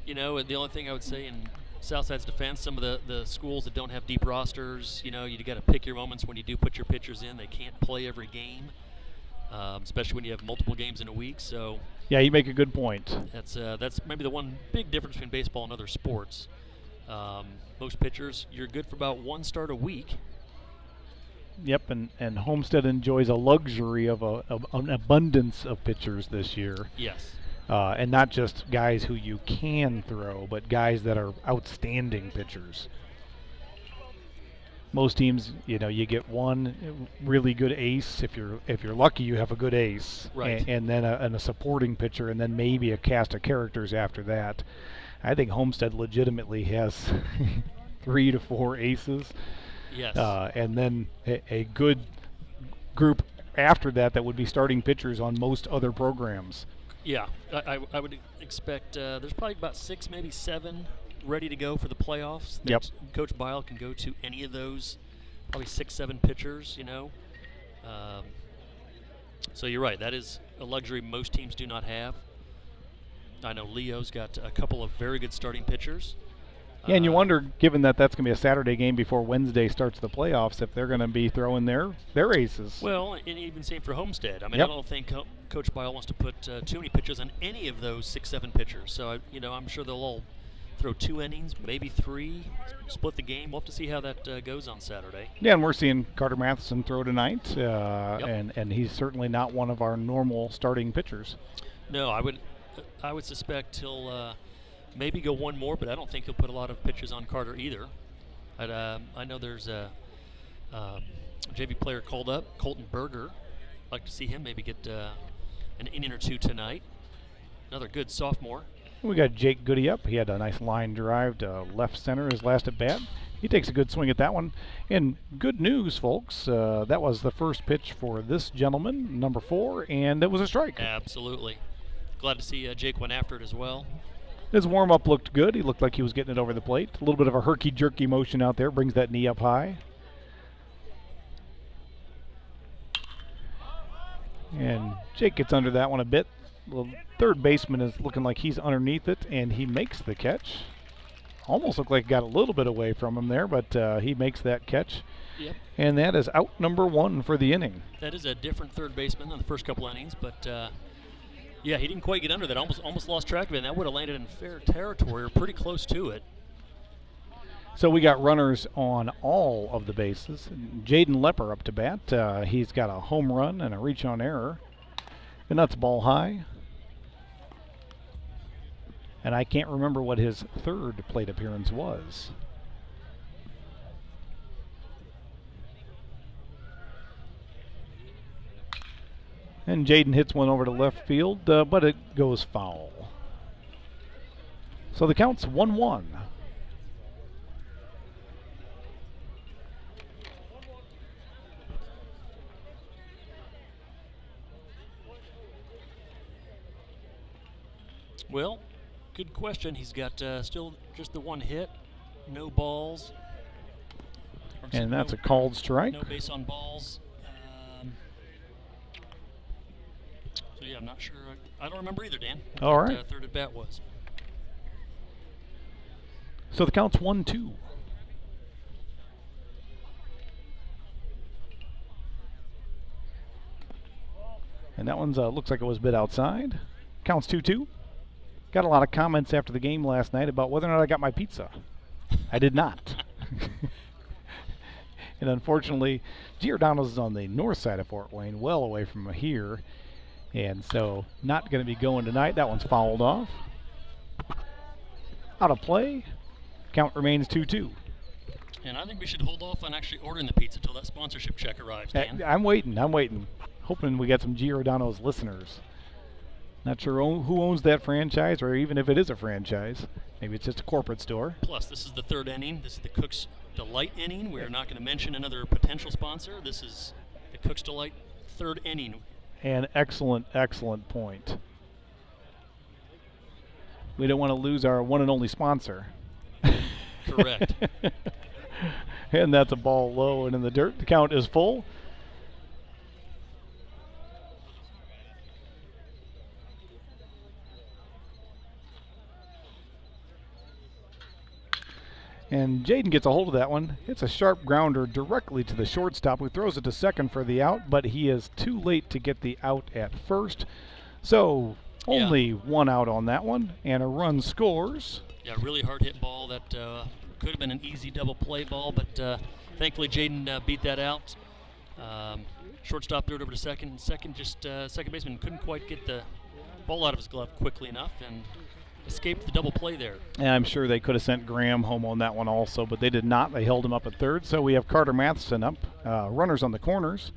You know, the only thing I would say in Southside's defense, some of the schools that don't have deep rosters, you got to pick your moments when you do put your pitchers in. They can't play every game, especially when you have multiple games in a week. So yeah, you make a good point. That's maybe the one big difference between baseball and other sports. Most pitchers, you're good for about 1 start a week. Yep, and Homestead enjoys a luxury of an abundance of pitchers this year. Yes. And not just guys who you can throw, but guys that are outstanding pitchers. Most teams, you get one really good ace. If you're lucky, you have a good ace, right? And then a supporting pitcher, and then maybe a cast of characters after that. I think Homestead legitimately has 3 to 4 aces. Yes. And then a good group after that would be starting pitchers on most other programs. Yeah, I would expect there's probably about 6, maybe 7 ready to go for the playoffs. Yep. Coach Bile can go to any of those, probably 6, 7 pitchers, So you're right, that is a luxury most teams do not have. I know Leo's got a couple of very good starting pitchers. Yeah, and you wonder, given that that's going to be a Saturday game before Wednesday starts the playoffs, if they're going to be throwing their aces. Well, and even same for Homestead. I mean, Yep. I don't think Coach Bile wants to put too many pitchers on any of those 6, 7 pitchers. So, I'm sure they'll all throw 2 innings, maybe 3, split the game. We'll have to see how that goes on Saturday. Yeah, and we're seeing Carter Matheson throw tonight, Yep. and he's certainly not one of our normal starting pitchers. No, I would suspect he'll maybe go 1 more, but I don't think he'll put a lot of pitches on Carter either. I know there's a JV player called up, Colton Berger. I'd like to see him maybe get an inning or 2 tonight. Another good sophomore. We got Jake Goody up. He had a nice line drive to left center his last at bat. He takes a good swing at that one. And good news, folks. That was the first pitch for this gentleman, number 4, and it was a strike. Absolutely. Glad to see Jake went after it as well. His warm-up looked good. He looked like he was getting it over the plate. A little bit of a herky-jerky motion out there. Brings that knee up high. And Jake gets under that one a bit. The third baseman is looking like he's underneath it, and he makes the catch. almost looked like it got a little bit away from him there, but he makes that catch. Yep. And that is out number 1 for the inning. That is a different third baseman than the first couple innings, but yeah, he didn't quite get under that. Almost lost track of it, and that would have landed in fair territory or pretty close to it. So we got runners on all of the bases. Jaden Lepper up to bat. He's got a home run and a reach on error. And that's ball high. And I can't remember what his third plate appearance was. And Jaden hits one over to left field, but it goes foul. So the count's 1-1. Well, good question. He's got still just the one hit, no balls. And that's a called strike. No base on balls. So yeah, I'm not sure. I don't remember either, Dan. All what right. Third at bat was. So the count's 1-2. And that one's looks like it was bit outside. Counts 2-2. Got a lot of comments after the game last night about whether or not I got my pizza. I did not. And unfortunately, Giordano's is on the north side of Fort Wayne, well away from here. And so not going to be going tonight. That one's fouled off. Out of play. Count remains 2-2. And I think we should hold off on actually ordering the pizza until that sponsorship check arrives, Dan. I'm waiting. Hoping we got some Giordano's listeners. Not sure who owns that franchise, or even if it is a franchise. Maybe it's just a corporate store. Plus, this is the third inning. This is the Cook's Delight inning. We're not going to mention another potential sponsor. This is the Cook's Delight third inning. An excellent, excellent point. We don't want to lose our one and only sponsor. Correct. And that's a ball low and in the dirt. The count is full. And Jaden gets a hold of that one. It's a sharp grounder directly to the shortstop, who throws it to second for the out, but he is too late to get the out at first. So only one out on that one, and a run scores. Yeah, really hard hit ball. That could have been an easy double play ball, but thankfully Jaden beat that out. Shortstop threw it over to second. Second baseman couldn't quite get the ball out of his glove quickly enough and escaped the double play there. And I'm sure they could have sent Graham home on that one also, but they did not. They held him up at third. So we have Carter Matheson up, runners on the corners.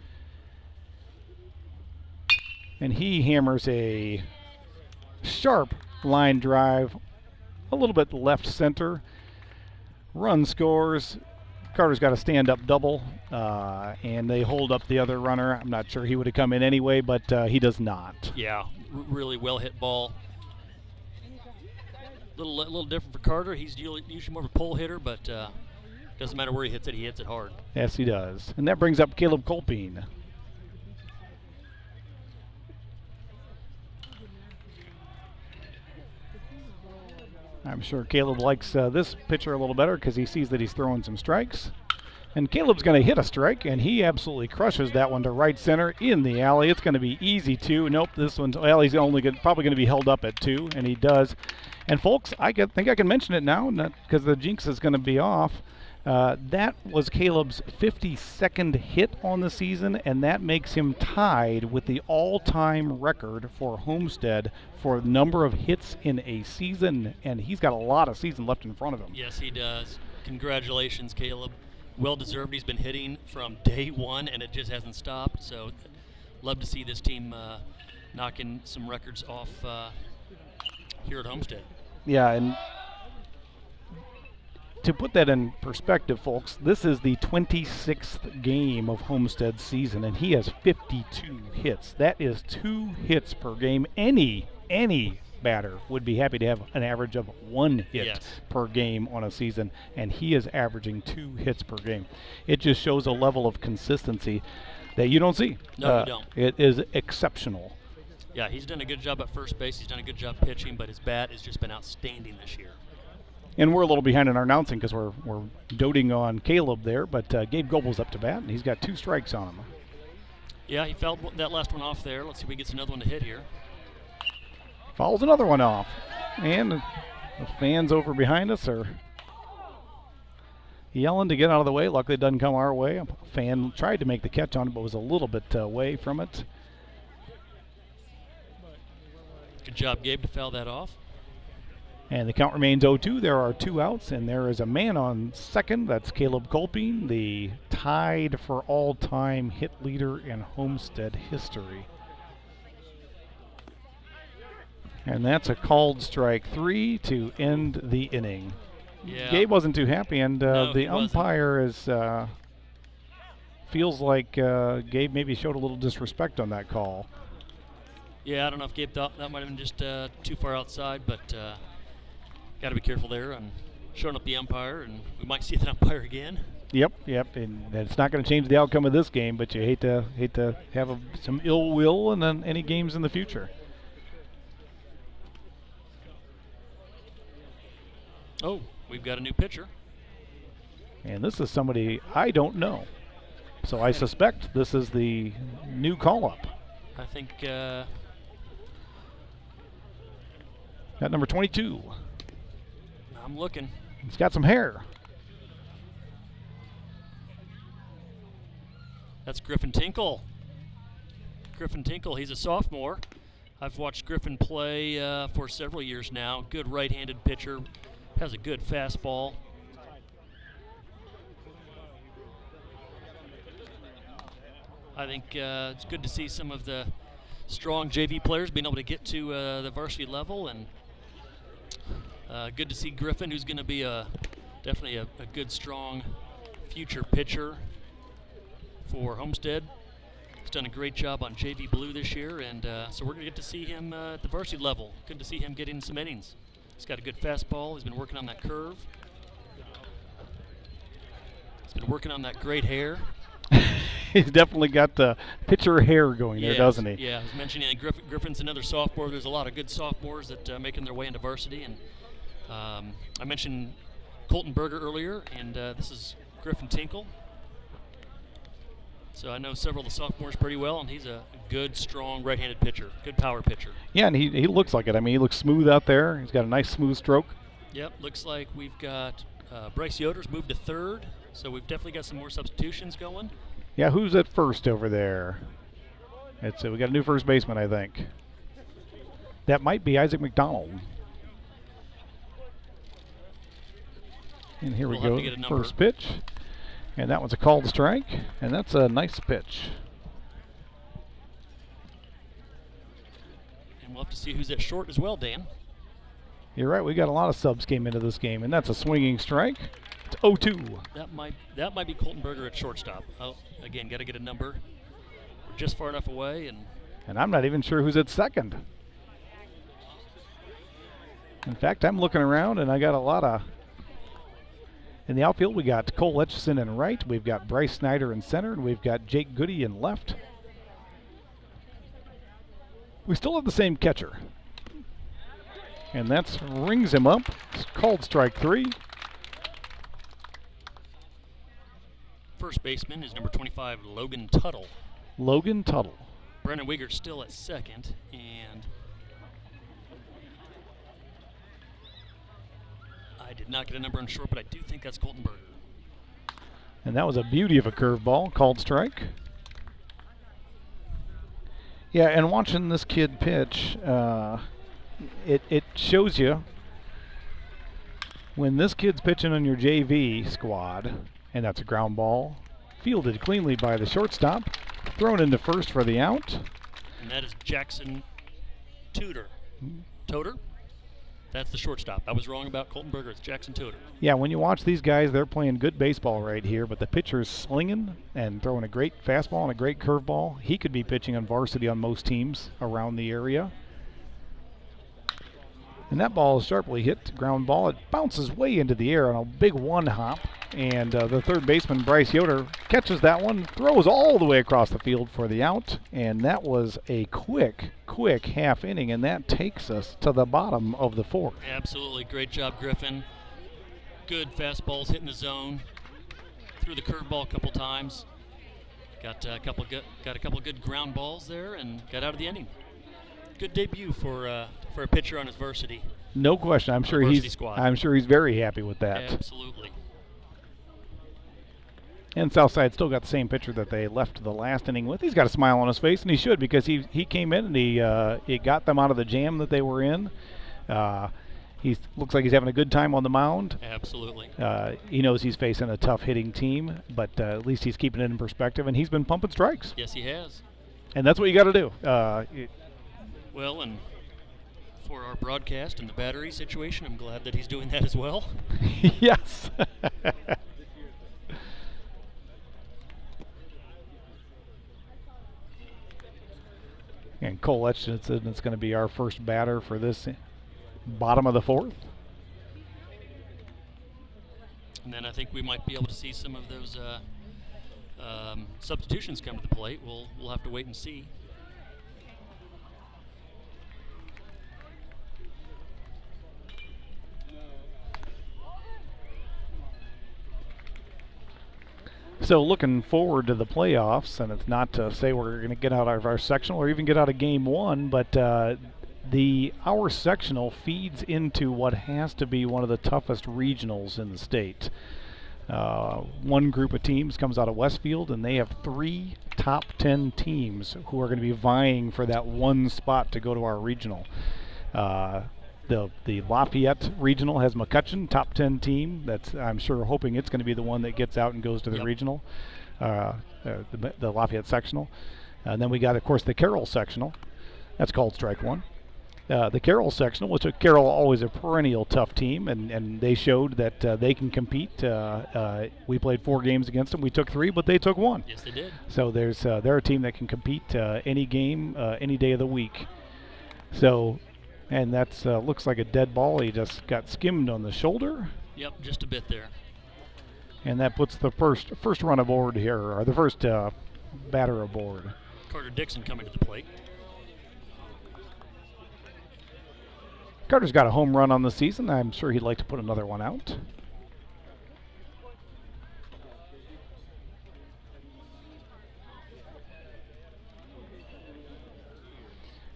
And he hammers a sharp line drive, a little bit left center. Run scores. Carter's got a stand-up double, and they hold up the other runner. I'm not sure he would have come in anyway, but he does not. Yeah, really well hit ball. A little different for Carter. He's usually more of a pole hitter, but doesn't matter where he hits it hard. Yes, he does. And that brings up Caleb Colpine. I'm sure Caleb likes this pitcher a little better because he sees that he's throwing some strikes. And Caleb's going to hit a strike, and he absolutely crushes that one to right center in the alley. It's going to be easy, too. Nope, this one's, well, he's probably going to be held up at 2, and he does. And, folks, think I can mention it now because the jinx is going to be off. That was Caleb's 52nd hit on the season, and that makes him tied with the all-time record for Homestead for number of hits in a season, and he's got a lot of season left in front of him. Yes, he does. Congratulations, Caleb. Well-deserved. He's been hitting from day one, and it just hasn't stopped. So love to see this team knocking some records off here at Homestead. Yeah, and to put that in perspective, folks, this is the 26th game of Homestead's season, and he has 52 hits. That is 2 hits per game. Any batter would be happy to have an average of 1 hit per game on a season, and he is averaging 2 hits per game. It just shows a level of consistency that you don't see. No, you don't. It is exceptional. Yeah, he's done a good job at first base. He's done a good job pitching, but his bat has just been outstanding this year. And we're a little behind in our announcing because we're doting on Caleb there, but Gabe Goebel's up to bat, and he's got 2 strikes on him. Yeah, he fouled that last one off there. Let's see if he gets another one to hit here. Fouls another one off. And the fans over behind us are yelling to get out of the way. Luckily it doesn't come our way. A fan tried to make the catch on it, but was a little bit away from it. Good job, Gabe, to foul that off. And the count remains 0-2. There are 2 outs, and there is a man on second. That's Caleb Kolping, the tied for all-time hit leader in Homestead history. And that's a called strike 3 to end the inning. Yeah. Gabe wasn't too happy, and No, the he wasn't. umpire is feels like Gabe maybe showed a little disrespect on that call. Yeah, I don't know if Gabe thought that might have been just too far outside, but got to be careful there on showing up the umpire, and we might see that umpire again. Yep, and it's not going to change the outcome of this game, but you hate to have some ill will in any games in the future. Oh, we've got a new pitcher. And this is somebody I don't know, so I suspect this is the new call-up. I think At number 22. I'm looking. He's got some hair. That's Griffin Tinkle. Griffin Tinkle, he's a sophomore. I've watched Griffin play for several years now. Good right-handed pitcher. Has a good fastball. I think it's good to see some of the strong JV players being able to get to the varsity level, and good to see Griffin, who's going to be definitely a good, strong future pitcher for Homestead. He's done a great job on JV Blue this year, and so we're going to get to see him at the varsity level. Good to see him getting some innings. He's got a good fastball. He's been working on that curve. He's been working on that great hair. He's definitely got the pitcher hair going there, doesn't he? Yeah, I was mentioning Griffin's another sophomore. There's a lot of good sophomores that are making their way into varsity. And I mentioned Colton Berger earlier, and this is Griffin Tinkle. So I know several of the sophomores pretty well, and he's a good, strong right-handed pitcher, good power pitcher. Yeah, and he looks like it. I mean, he looks smooth out there. He's got a nice smooth stroke. Yep, looks like we've got Bryce Yoder's moved to third, so we've definitely got some more substitutions going. Yeah, who's at first over there? We got a new first baseman, I think. That might be Isaac McDonald. And here We'll we have go, to get a number. first pitch. And that one's a called strike, and that's a nice pitch. And we'll have to see who's at short as well, Dan. You're right, we got a lot of subs came into this game, and that's a swinging strike. It's 0-2. That might be Colton Berger at shortstop. Oh, again, got to get a number. We're just far enough away, And I'm not even sure who's at second. In fact, I'm looking around, and I got a lot of... In the outfield, we got Cole Etchison in right. We've got Bryce Snyder in center, and we've got Jake Goody in left. We still have the same catcher. And that rings him up. It's called strike 3. first baseman is number 25, Logan Tuttle. Logan Tuttle. Brennan Wigert still at second, and I did not get a number on short, but I do think that's Colton Berger. And that was a beauty of a curveball, called strike. Yeah, and watching this kid pitch, it shows you when this kid's pitching on your JV squad, and that's a ground ball, fielded cleanly by the shortstop, thrown into first for the out. And that is Jackson Tudor. Toter? That's the shortstop. I was wrong about Colton Berger. It's Jackson Toter. Yeah, when you watch these guys, they're playing good baseball right here, but the pitcher's slinging and throwing a great fastball and a great curveball. He could be pitching on varsity on most teams around the area. And that ball is sharply hit, ground ball. It bounces way into the air on a big one hop. And the third baseman, Bryce Yoder, catches that one, throws all the way across the field for the out. And that was a quick half inning, and that takes us to the bottom of the fourth. Absolutely. Great job, Griffin. good fastballs hitting the zone. Threw the curveball a couple times. Got a couple good ground balls there and got out of the inning. Good debut for a pitcher on his varsity. No question. I'm sure he's very happy with that. Absolutely. And Southside still got the same pitcher that they left the last inning with. He's got a smile on his face, and he should, because he came in and he got them out of the jam that they were in. He looks like he's having a good time on the mound. Absolutely. He knows he's facing a tough hitting team, but at least he's keeping it in perspective, and he's been pumping strikes. Yes, he has. And that's what you got to do. Well, and for our broadcast and the battery situation, I'm glad that he's doing that as well. Yes. And Cole Etchinson is going to be our first batter for this bottom of the fourth. And then I think we might be able to see some of those substitutions come to the plate. We'll have to wait and see. So looking forward to the playoffs, and it's not to say we're going to get out of our sectional or even get out of game one, but our sectional feeds into what has to be one of the toughest regionals in the state. One group of teams comes out of Westfield, and they have 3 top 10 teams who are going to be vying for that one spot to go to our regional. The Lafayette Regional has McCutcheon, top 10 team. That's, I'm sure, hoping it's going to be the one that gets out and goes to the regional, the Lafayette sectional. And then we got, of course, the Carroll sectional. That's called strike one. The Carroll sectional, which Carroll always a perennial tough team, and they showed that they can compete. We played 4 games against them. We took 3, but they took 1. Yes, they did. So they're a team that can compete any game, any day of the week. So. And that looks like a dead ball. He just got skimmed on the shoulder. Yep, just a bit there. And that puts the first run aboard here, or the first batter aboard. Carter Dixon coming to the plate. Carter's got a home run on the season. I'm sure he'd like to put another one out.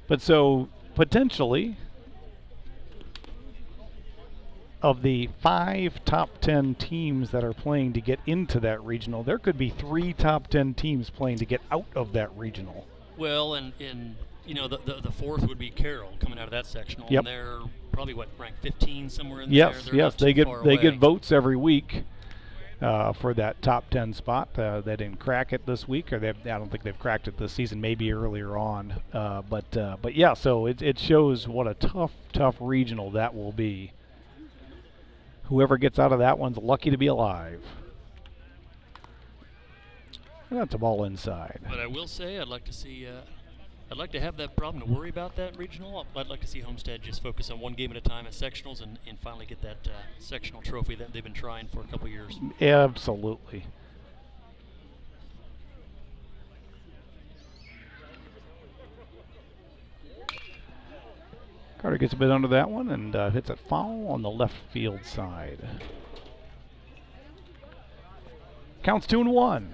But so potentially, of the 5 top 10 teams that are playing to get into that regional, there could be 3 top 10 teams playing to get out of that regional. Well, and the fourth would be Carroll coming out of that sectional. Yep. And they're probably ranked 15 somewhere in yes, there. Yes, they get votes every week for that top 10 spot. They didn't crack it this week, or I don't think they've cracked it this season. Maybe earlier on, but yeah. So it shows what a tough regional that will be. Whoever gets out of that one's lucky to be alive. And that's a ball inside. But I will say, I'd like to have that problem to worry about that regional. I'd like to see Homestead just focus on one game at a time at sectionals and finally get that sectional trophy that they've been trying for a couple years. Absolutely. Carter gets a bit under that one and hits it foul on the left field side. Counts 2-1.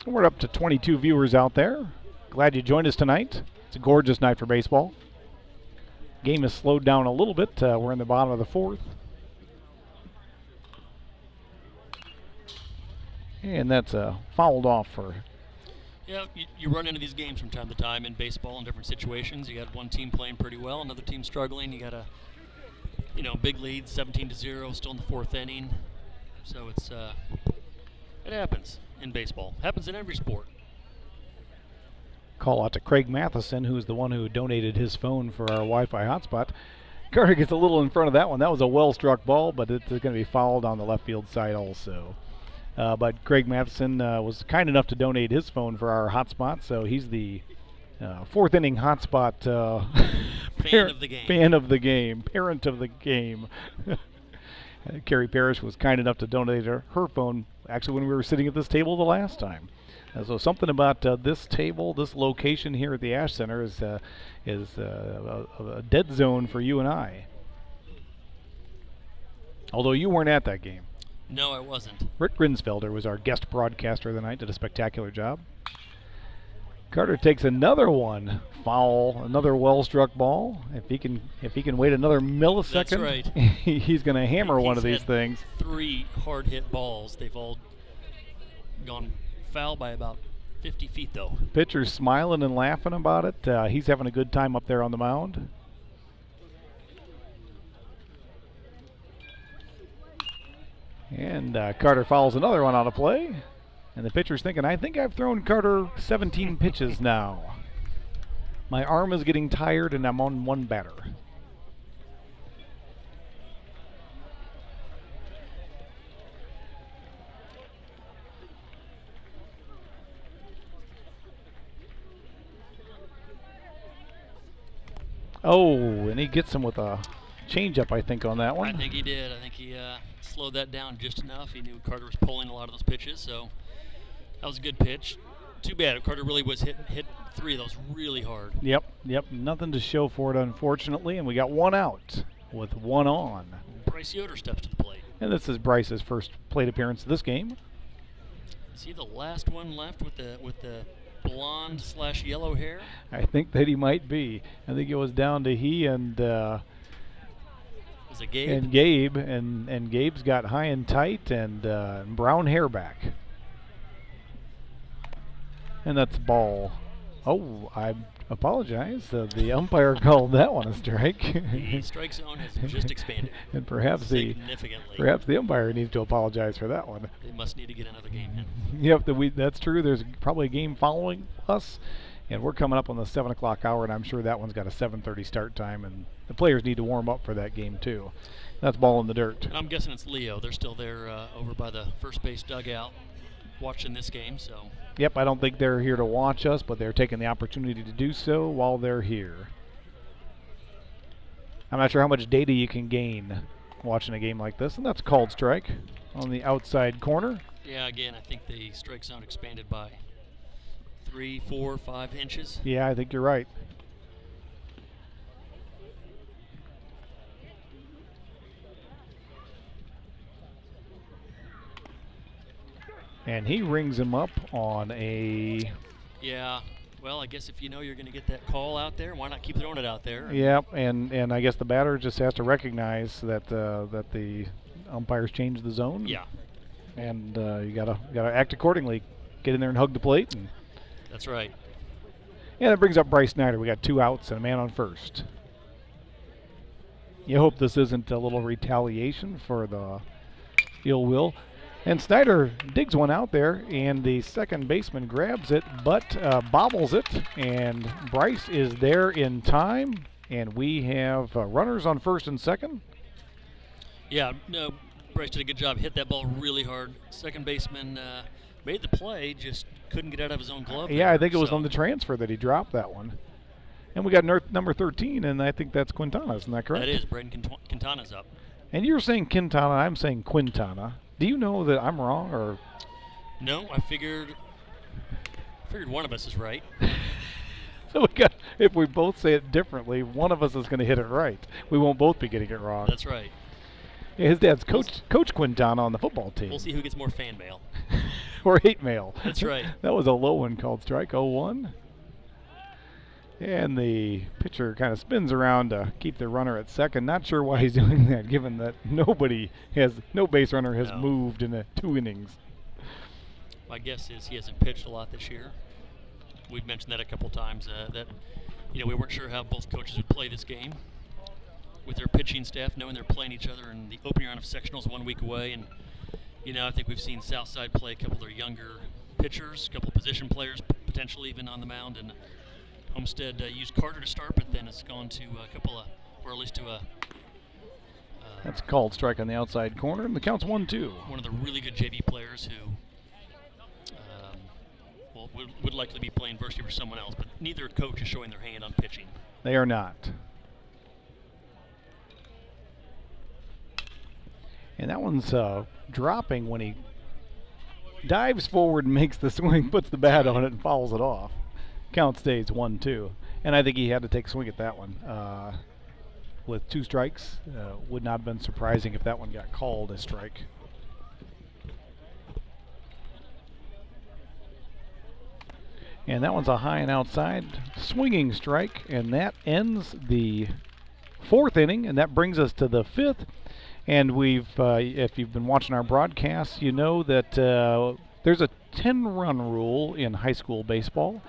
We're up to 22 viewers out there. Glad you joined us tonight. It's a gorgeous night for baseball. Game has slowed down a little bit. We're in the bottom of the fourth. And that's fouled off for... Yeah, you run into these games from time to time in baseball in different situations. You got one team playing pretty well, another team struggling. You got a, big lead, 17-0, still in the 4th inning. So it happens in baseball. Happens in every sport. Call out to Craig Matheson, who's the one who donated his phone for our Wi-Fi hotspot. Carter gets a little in front of that one. That was a well-struck ball, but it's going to be fouled on the left field side also. But Craig Matheson was kind enough to donate his phone for our hotspot, so he's the 4th inning hotspot fan of the game. Fan of the game, parent of the game. Carrie Parrish was kind enough to donate her phone, actually, when we were sitting at this table the last time. So something about this table, this location here at the Ash Center is a dead zone for you and I. Although you weren't at that game. No, I wasn't. Rick Grinsfelder was our guest broadcaster of the night, did a spectacular job. Carter takes another one, foul, another well-struck ball. If he can wait another millisecond, That's right. he's going to hammer one of these had things. 3 hard-hit balls. They've all gone foul by about 50 feet, though. Pitcher's smiling and laughing about it. He's having a good time up there on the mound. And Carter fouls another one out of play. And the pitcher's thinking, I think I've thrown Carter 17 pitches now. My arm is getting tired and I'm on one batter. Oh, and he gets him with a changeup, I think, on that one. I think he did. I think he slowed that down just enough. He knew Carter was pulling a lot of those pitches, so that was a good pitch. Too bad. Carter really was hit 3 of those really hard. Yep. Nothing to show for it, unfortunately, and we got one out with one on. Bryce Yoder steps to the plate. And this is Bryce's first plate appearance of this game. Is he the last one left with the blonde/yellow hair? I think that he might be. I think it was down to he and Was it Gabe? and Gabe, and Gabe's got high and tight and brown hair back. And that's ball. Oh, I apologize. The umpire called that one a strike. The strike zone has just expanded. And perhaps the umpire needs to apologize for that one. They must need to get another game in. Yep, that's true. There's probably a game following us, and we're coming up on the 7 o'clock hour, and I'm sure that one's got a 7:30 start time, and the players need to warm up for that game too. That's ball in the dirt. And I'm guessing it's Leo. They're still there over by the first base dugout watching this game, so. Yep, I don't think they're here to watch us, but they're taking the opportunity to do so while they're here. I'm not sure how much data you can gain watching a game like this, and that's a called strike on the outside corner. Yeah, again, I think the strike zone expanded by 3, 4, 5 inches. Yeah, I think you're right. And he rings him up on a... Yeah, well, I guess if you know you're going to get that call out there, why not keep throwing it out there? Yep, and I guess the batter just has to recognize that that the umpires changed the zone. Yeah. And you gotta act accordingly. Get in there and hug the plate. And that's right. And that brings up Bryce Snyder. We got 2 outs and a man on first. You hope this isn't a little retaliation for the ill will. And Snyder digs one out there, and the second baseman grabs it, but bobbles it, and Bryce is there in time, and we have runners on first and second. Yeah, no, Bryce did a good job. Hit that ball really hard. Second baseman made the play, just couldn't get out of his own glove. Yeah, I think it was on the transfer that he dropped that one. And we got number 13, and I think that's Quintana, isn't that correct? That is. Braden Quintana's up. And you're saying Quintana, I'm saying Quintana. Do you know that I'm wrong, or? No, I figured one of us is right. So we got, if we both say it differently, one of us is going to hit it right. We won't both be getting it wrong. That's right. Yeah, his dad's Coach Quintana on the football team. We'll see who gets more fan mail. Or hate mail. That's right. That was a low one called strike 0-1. And the pitcher kind of spins around to keep the runner at second. Not sure why he's doing that, given that no base runner has moved in 2 innings. My guess is he hasn't pitched a lot this year. We've mentioned that a couple times. That we weren't sure how both coaches would play this game with their pitching staff, knowing they're playing each other, and the opening round of sectionals 1 week away. And I think we've seen Southside play a couple of their younger pitchers, a couple of position players, potentially even on the mound, and Homestead used Carter to start, but then it's gone to a couple of, or at least to a... That's called strike on the outside corner, and the count's 1-2. One of the really good JV players who would likely be playing varsity for someone else, but neither coach is showing their hand on pitching. They are not. And that one's dropping when he dives forward and makes the swing, puts the bat on it, and fouls it off. Count stays 1-2. And I think he had to take a swing at that one. with 2 strikes. Would not have been surprising if that one got called a strike. And that one's a high and outside swinging strike, and that ends the 4th inning, and that brings us to the 5th. And we've, if you've been watching our broadcasts, you know that there's a 10-run rule in high school baseball,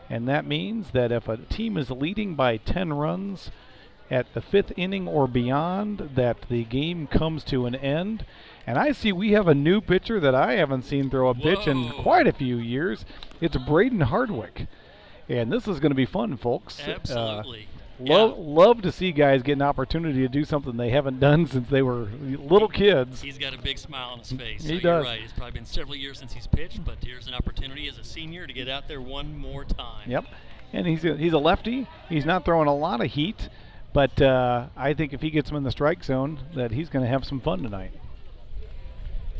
and that means that if a team is leading by 10 runs at the 5th inning or beyond, that the game comes to an end. And I see we have a new pitcher that I haven't seen throw a pitch in quite a few years. It's Braden Hardwick. And this is going to be fun, folks. Absolutely. Love to see guys get an opportunity to do something they haven't done since they were little kids. He's got a big smile on his face. He so does. You're right. It's probably been several years since he's pitched, but here's an opportunity as a senior to get out there one more time. Yep. And he's a lefty. He's not throwing a lot of heat, but I think if he gets him in the strike zone, that he's going to have some fun tonight.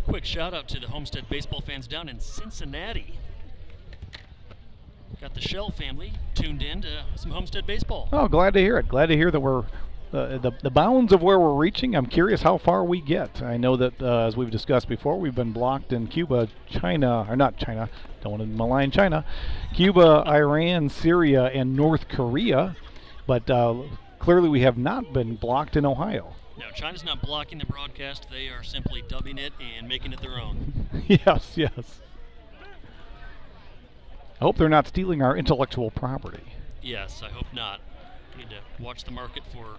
Quick shout out to the Homestead baseball fans down in Cincinnati. Got the Shell family tuned in to some Homestead baseball. Oh, glad to hear it. Glad to hear that we're the bounds of where we're reaching. I'm curious how far we get. I know that as we've discussed before, we've been blocked in Cuba, China, or not China. Don't want to malign China. Cuba, Iran, Syria, and North Korea, but clearly we have not been blocked in Ohio. No, China's not blocking the broadcast. They are simply dubbing it and making it their own. Yes. I hope they're not stealing our intellectual property. Yes, I hope not. We need to watch the market for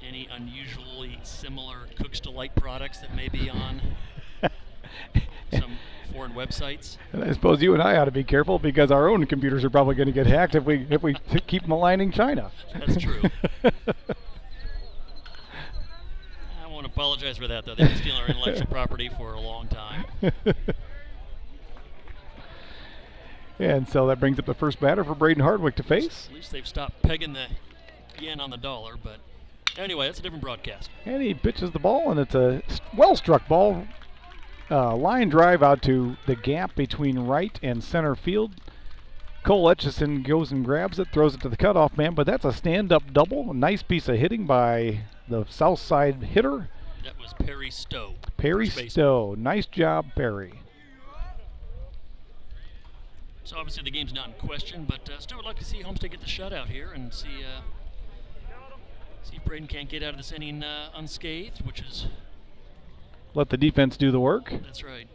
any unusually similar Cook's Delight products that may be on some foreign websites. And I suppose you and I ought to be careful because our own computers are probably going to get hacked if we keep maligning China. That's true. I won't apologize for that, though. They've been stealing our intellectual property for a long time. And so that brings up the first batter for Braden Hardwick to face. At least they've stopped pegging the yen on the dollar, but anyway, that's a different broadcast. And he pitches the ball, and it's a well-struck ball. Line drive out to the gap between right and center field. Cole Etchison goes and grabs it, throws it to the cutoff man, but that's a stand-up double. A nice piece of hitting by the south side hitter. That was Perry Stowe. Perry Stowe. Nice job, Perry. So obviously the game's not in question, but still would like to see Homestead get the shutout here and see if Braden can't get out of this inning unscathed, which is... Let the defense do the work. That's right.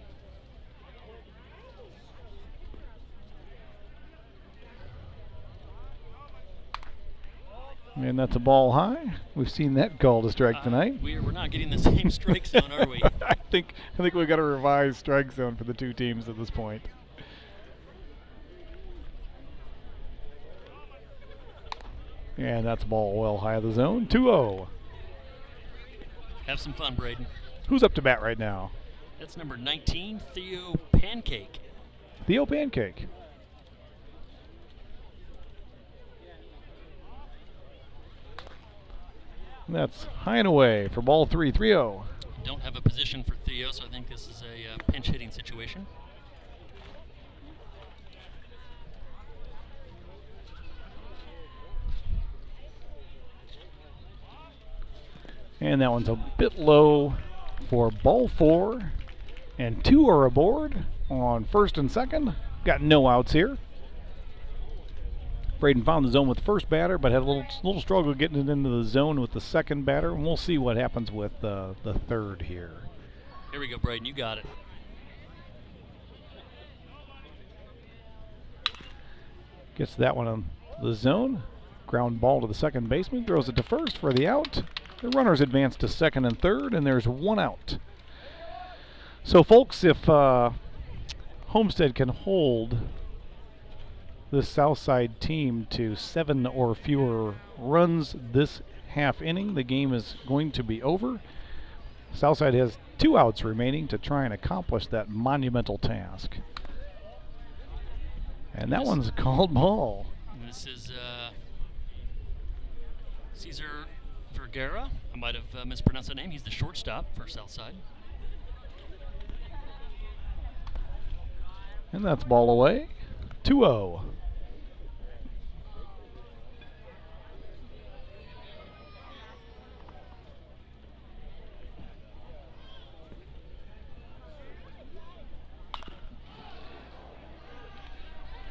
And that's a ball high. We've seen that called a strike tonight. We're not getting the same strike zone, are we? I think we've got a revised strike zone for the two teams at this point. And that's a ball well high of the zone. 2-0. Have some fun, Braden. Who's up to bat right now? That's number 19, Theo Pancake. Theo Pancake. And that's high and away for ball 3, 3-0. Don't have a position for Theo, so I think this is a pinch hitting situation. And that one's a bit low for ball 4. And 2 are aboard on first and second. Got no outs here. Braden found the zone with the first batter, but had a little struggle getting it into the zone with the second batter. And we'll see what happens with the third here. Here we go, Braden. You got it. Gets that one on the zone. Ground ball to the second baseman. Throws it to first for the out. The runners advance to second and third, and there's 1 out. So, folks, if Homestead can hold this Southside team to 7 or fewer runs this half inning, the game is going to be over. Southside has 2 outs remaining to try and accomplish that monumental task. And that one's a called ball. This is Cesar Vergara. I might have mispronounced that name. He's the shortstop for Southside. And that's ball away. 2-0.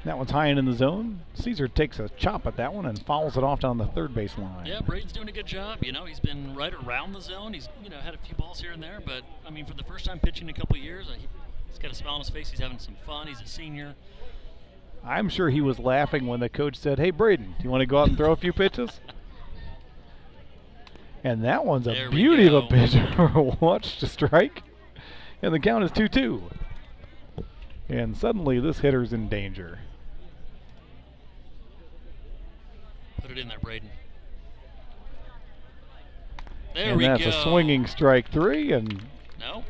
That one's high and in the zone. Caesar takes a chop at that one and fouls it off down the third base line. Yeah, Braden's doing a good job. He's been right around the zone. He's had a few balls here and there, but I mean, for the first time pitching in a couple of years, he's got a smile on his face. He's having some fun. He's a senior. I'm sure he was laughing when the coach said, "Hey, Braden, do you want to go out and throw a few pitches?" And that one's a beauty of a pitch. Watch to strike. And the count is 2-2. And suddenly this hitter's in danger. Put it in there, Braden. There and we that's go. A swinging strike 3. And no?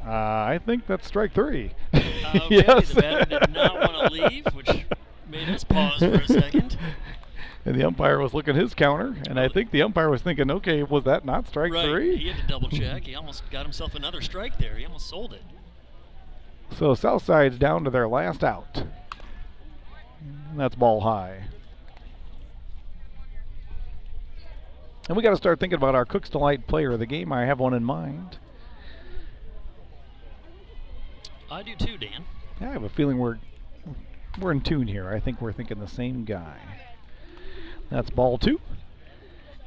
I think that's strike 3. Okay, yes. The batter did not want to leave, which made us pause for a second. And the umpire was looking at his counter, and I think the umpire was thinking, okay, was that not strike 3? He had to double check. He almost got himself another strike there. He almost sold it. So Southside's down to their last out. And that's ball high. And we got to start thinking about our Cook's Delight player of the game. I have one in mind. I do too, Dan. Yeah, I have a feeling we're in tune here. I think we're thinking the same guy. That's ball 2.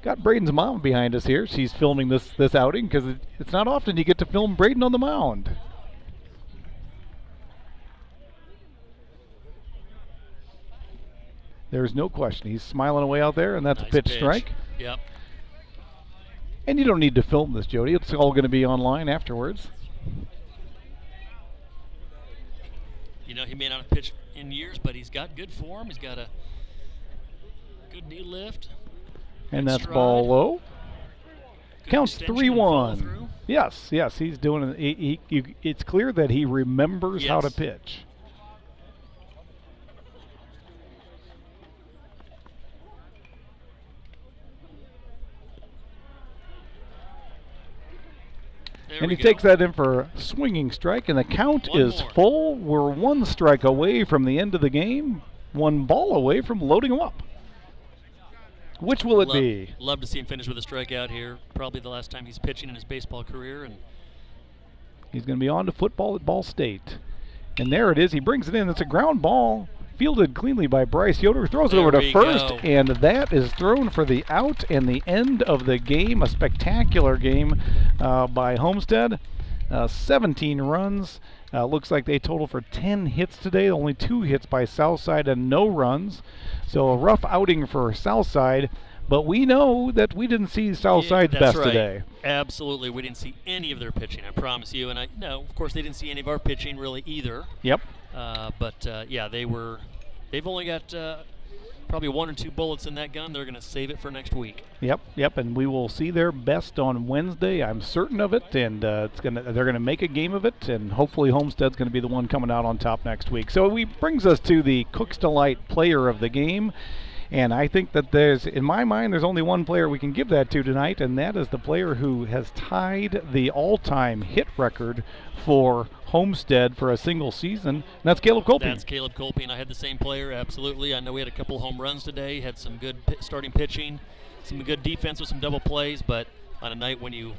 Got Braden's mom behind us here. She's filming this outing because it's not often you get to film Braden on the mound. There's no question. He's smiling away out there, and that's nice a pitch strike. Yep. And you don't need to film this, Jody. It's all going to be online afterwards. He may not have pitched in years, but he's got good form. He's got a good knee lift. And that's stride. ball low. Good Counts extension and 3-1. Yes, he's doing it. It's clear that he remembers how to pitch. And he takes that in for a swinging strike, and the count is full. We're 1 strike away from the end of the game, 1 ball away from loading him up. Which will it be? Love to see him finish with a strikeout here. Probably the last time he's pitching in his baseball career. And he's going to be on to football at Ball State. And there it is. He brings it in. It's a ground ball. Fielded cleanly by Bryce Yoder. Throws it over to first, and that is thrown for the out and the end of the game. A spectacular game by Homestead. 17 runs. Looks like they total for 10 hits today. Only 2 hits by Southside and no runs. So a rough outing for Southside. But we know that we didn't see Southside's best today. Absolutely. We didn't see any of their pitching, I promise you. And of course, they didn't see any of our pitching really either. Yep. Yeah, they've only got probably 1 or 2 bullets in that gun. They're going to save it for next week. Yep, and we will see their best on Wednesday. I'm certain of it, and they're going to make a game of it, and hopefully Homestead's going to be the one coming out on top next week. So it brings us to the Cook's Delight player of the game. And I think that in my mind, there's only one player we can give that to tonight, and that is the player who has tied the all-time hit record for Homestead for a single season, and that's Caleb Colping. That's Caleb Colping. I had the same player, absolutely. I know we had a couple home runs today, had some good starting pitching, some good defense with some double plays, but on a night when you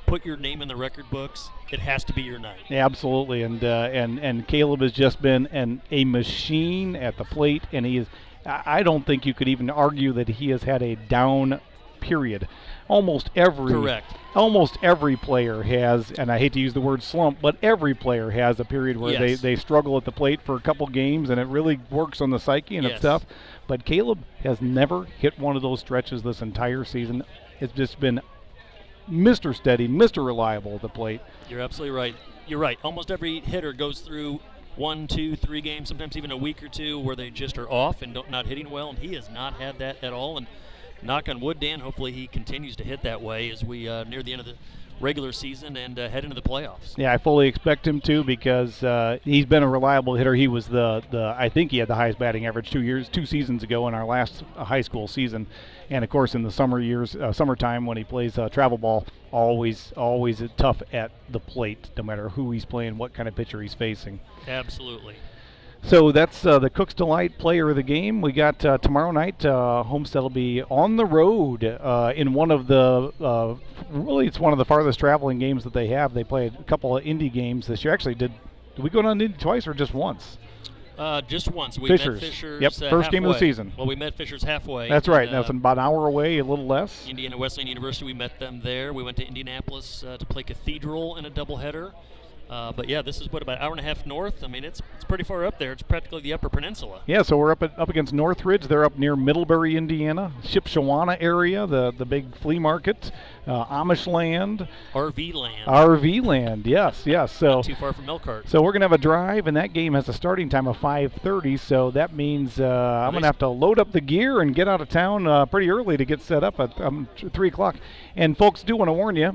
put your name in the record books, it has to be your night. Yeah, absolutely, and Caleb has just been a machine at the plate, and he is. I don't think you could even argue that he has had a down period. Almost every player has, and I hate to use the word slump, but every player has a period where they struggle at the plate for a couple games, and it really works on the psyche and stuff. But Caleb has never hit one of those stretches this entire season. It's just been Mr. Steady, Mr. Reliable at the plate. You're absolutely right. You're right. Almost every hitter goes through 1, 2, 3 games, sometimes even a week or two where they just are off and not hitting well, and he has not had that at all. And knock on wood, Dan, hopefully he continues to hit that way as we near the end of the regular season and head into the playoffs. Yeah, I fully expect him to because he's been a reliable hitter. He was I think he had the highest batting average 2 seasons ago in our last high school season. And of course in the summertime when he plays travel ball, always tough at the plate, no matter who he's playing, what kind of pitcher he's facing. Absolutely. So that's the Cook's Delight player of the game. We got tomorrow night, Homestead will be on the road in one of the, really it's one of the farthest traveling games that they have. They played a couple of Indy games this year. Actually, did we go down to Indy twice or just once? Just once. We Fishers. met Fishers. Yep, first game of the halfway. season. Well, we met Fishers halfway. That's right. And, That's about an hour away, a little less. Indiana Wesleyan University, we met them there. We went to Indianapolis to play Cathedral in a doubleheader. But yeah, this is about an hour and a half north. I mean, it's pretty far up there. It's practically the Upper Peninsula. Yeah, so we're up against Northridge. They're up near Middlebury, Indiana, Shipshawana area, the big flea market, Amish land, RV land. RV land. Yes. So not too far from Elkhart. So we're gonna have a drive, and that game has a starting time of 5:30. So that means I'm gonna have to load up the gear and get out of town pretty early to get set up at 3 o'clock. And folks, do want to warn you,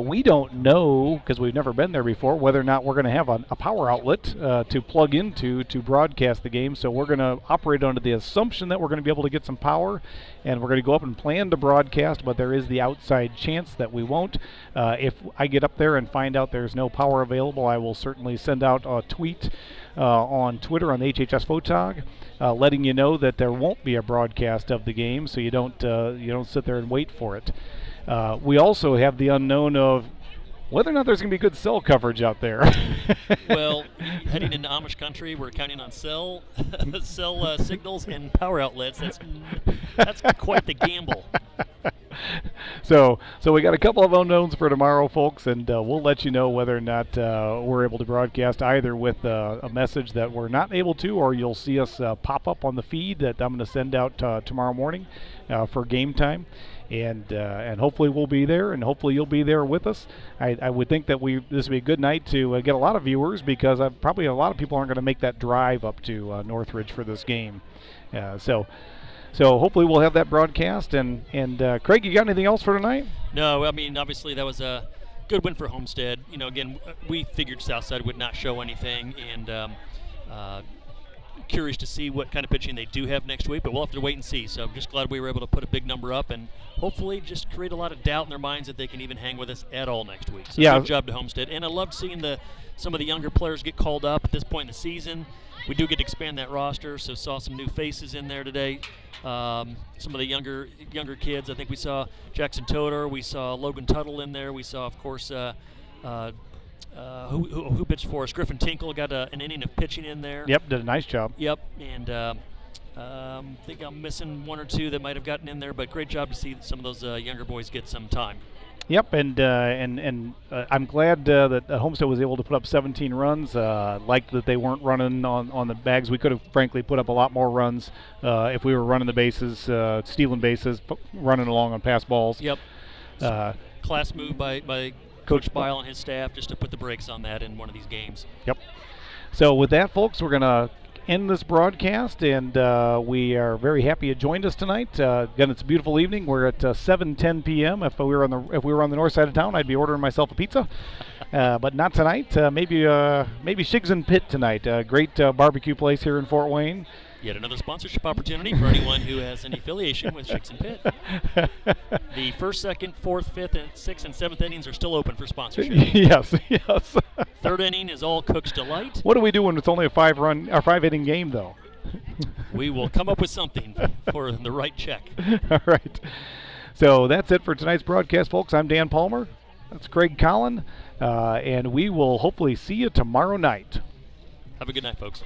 we don't know because we've never been there before whether or not we're going to have a power outlet to plug into to broadcast the game. So we're going to operate under the assumption that we're going to be able to get some power, and we're going to go up and plan to broadcast, but there is the outside chance that we won't. If I get up there and find out there's no power available, I will certainly send out a tweet on Twitter on the HHS Photog, letting you know that there won't be a broadcast of the game, so you don't sit there and wait for it. We also have the unknown of whether or not there's going to be good cell coverage out there. Well, heading into Amish country, we're counting on cell signals and power outlets. That's quite the gamble. So we got a couple of unknowns for tomorrow, folks, and we'll let you know whether or not we're able to broadcast either with a message that we're not able to, or you'll see us pop up on the feed that I'm going to send out tomorrow morning for game time. And hopefully we'll be there, and hopefully you'll be there with us. I would think that this would be a good night to get a lot of viewers, because probably a lot of people aren't going to make that drive up to Northridge for this game. So hopefully we'll have that broadcast. And Craig, you got anything else for tonight? No, I mean, obviously that was a good win for Homestead. You know, again, we figured Southside would not show anything, and curious to see what kind of pitching they do have next week, but we'll have to wait and see. So I'm just glad we were able to put a big number up and hopefully just create a lot of doubt in their minds that they can even hang with us at all next week. So good job to Homestead. And I loved seeing some of the younger players get called up at this point in the season. We do get to expand that roster, so saw some new faces in there today. Some of the younger kids. I think we saw Jackson Toder. We saw Logan Tuttle in there. We saw, of course, who pitched for us? Griffin Tinkle got an inning of pitching in there. Yep, did a nice job. Yep, and I think I'm missing one or two that might have gotten in there, but great job to see some of those younger boys get some time. Yep, and I'm glad that Homestead was able to put up 17 runs. Liked that they weren't running on the bags. We could have, frankly, put up a lot more runs if we were running the bases, stealing bases, running along on pass balls. Yep. Class move by Coach Bile and his staff just to put the brakes on that in one of these games. Yep. So with that, folks, we're going to end this broadcast, and we are very happy you joined us tonight. Again, it's a beautiful evening. We're at 7:10 p.m. If we were on the north side of town, I'd be ordering myself a pizza, but not tonight. Maybe Shigs and Pit tonight. Great barbecue place here in Fort Wayne. Yet another sponsorship opportunity for anyone who has any affiliation with Shigs and Pit. The first, second, fourth, fifth, and sixth, and seventh innings are still open for sponsorship. Yes. Third inning is all Cook's delight. What do we do when it's only a 5-inning game, though? We will come up with something for the right check. All right. So that's it for tonight's broadcast, folks. I'm Dan Palmer. That's Craig Collin. And we will hopefully see you tomorrow night. Have a good night, folks.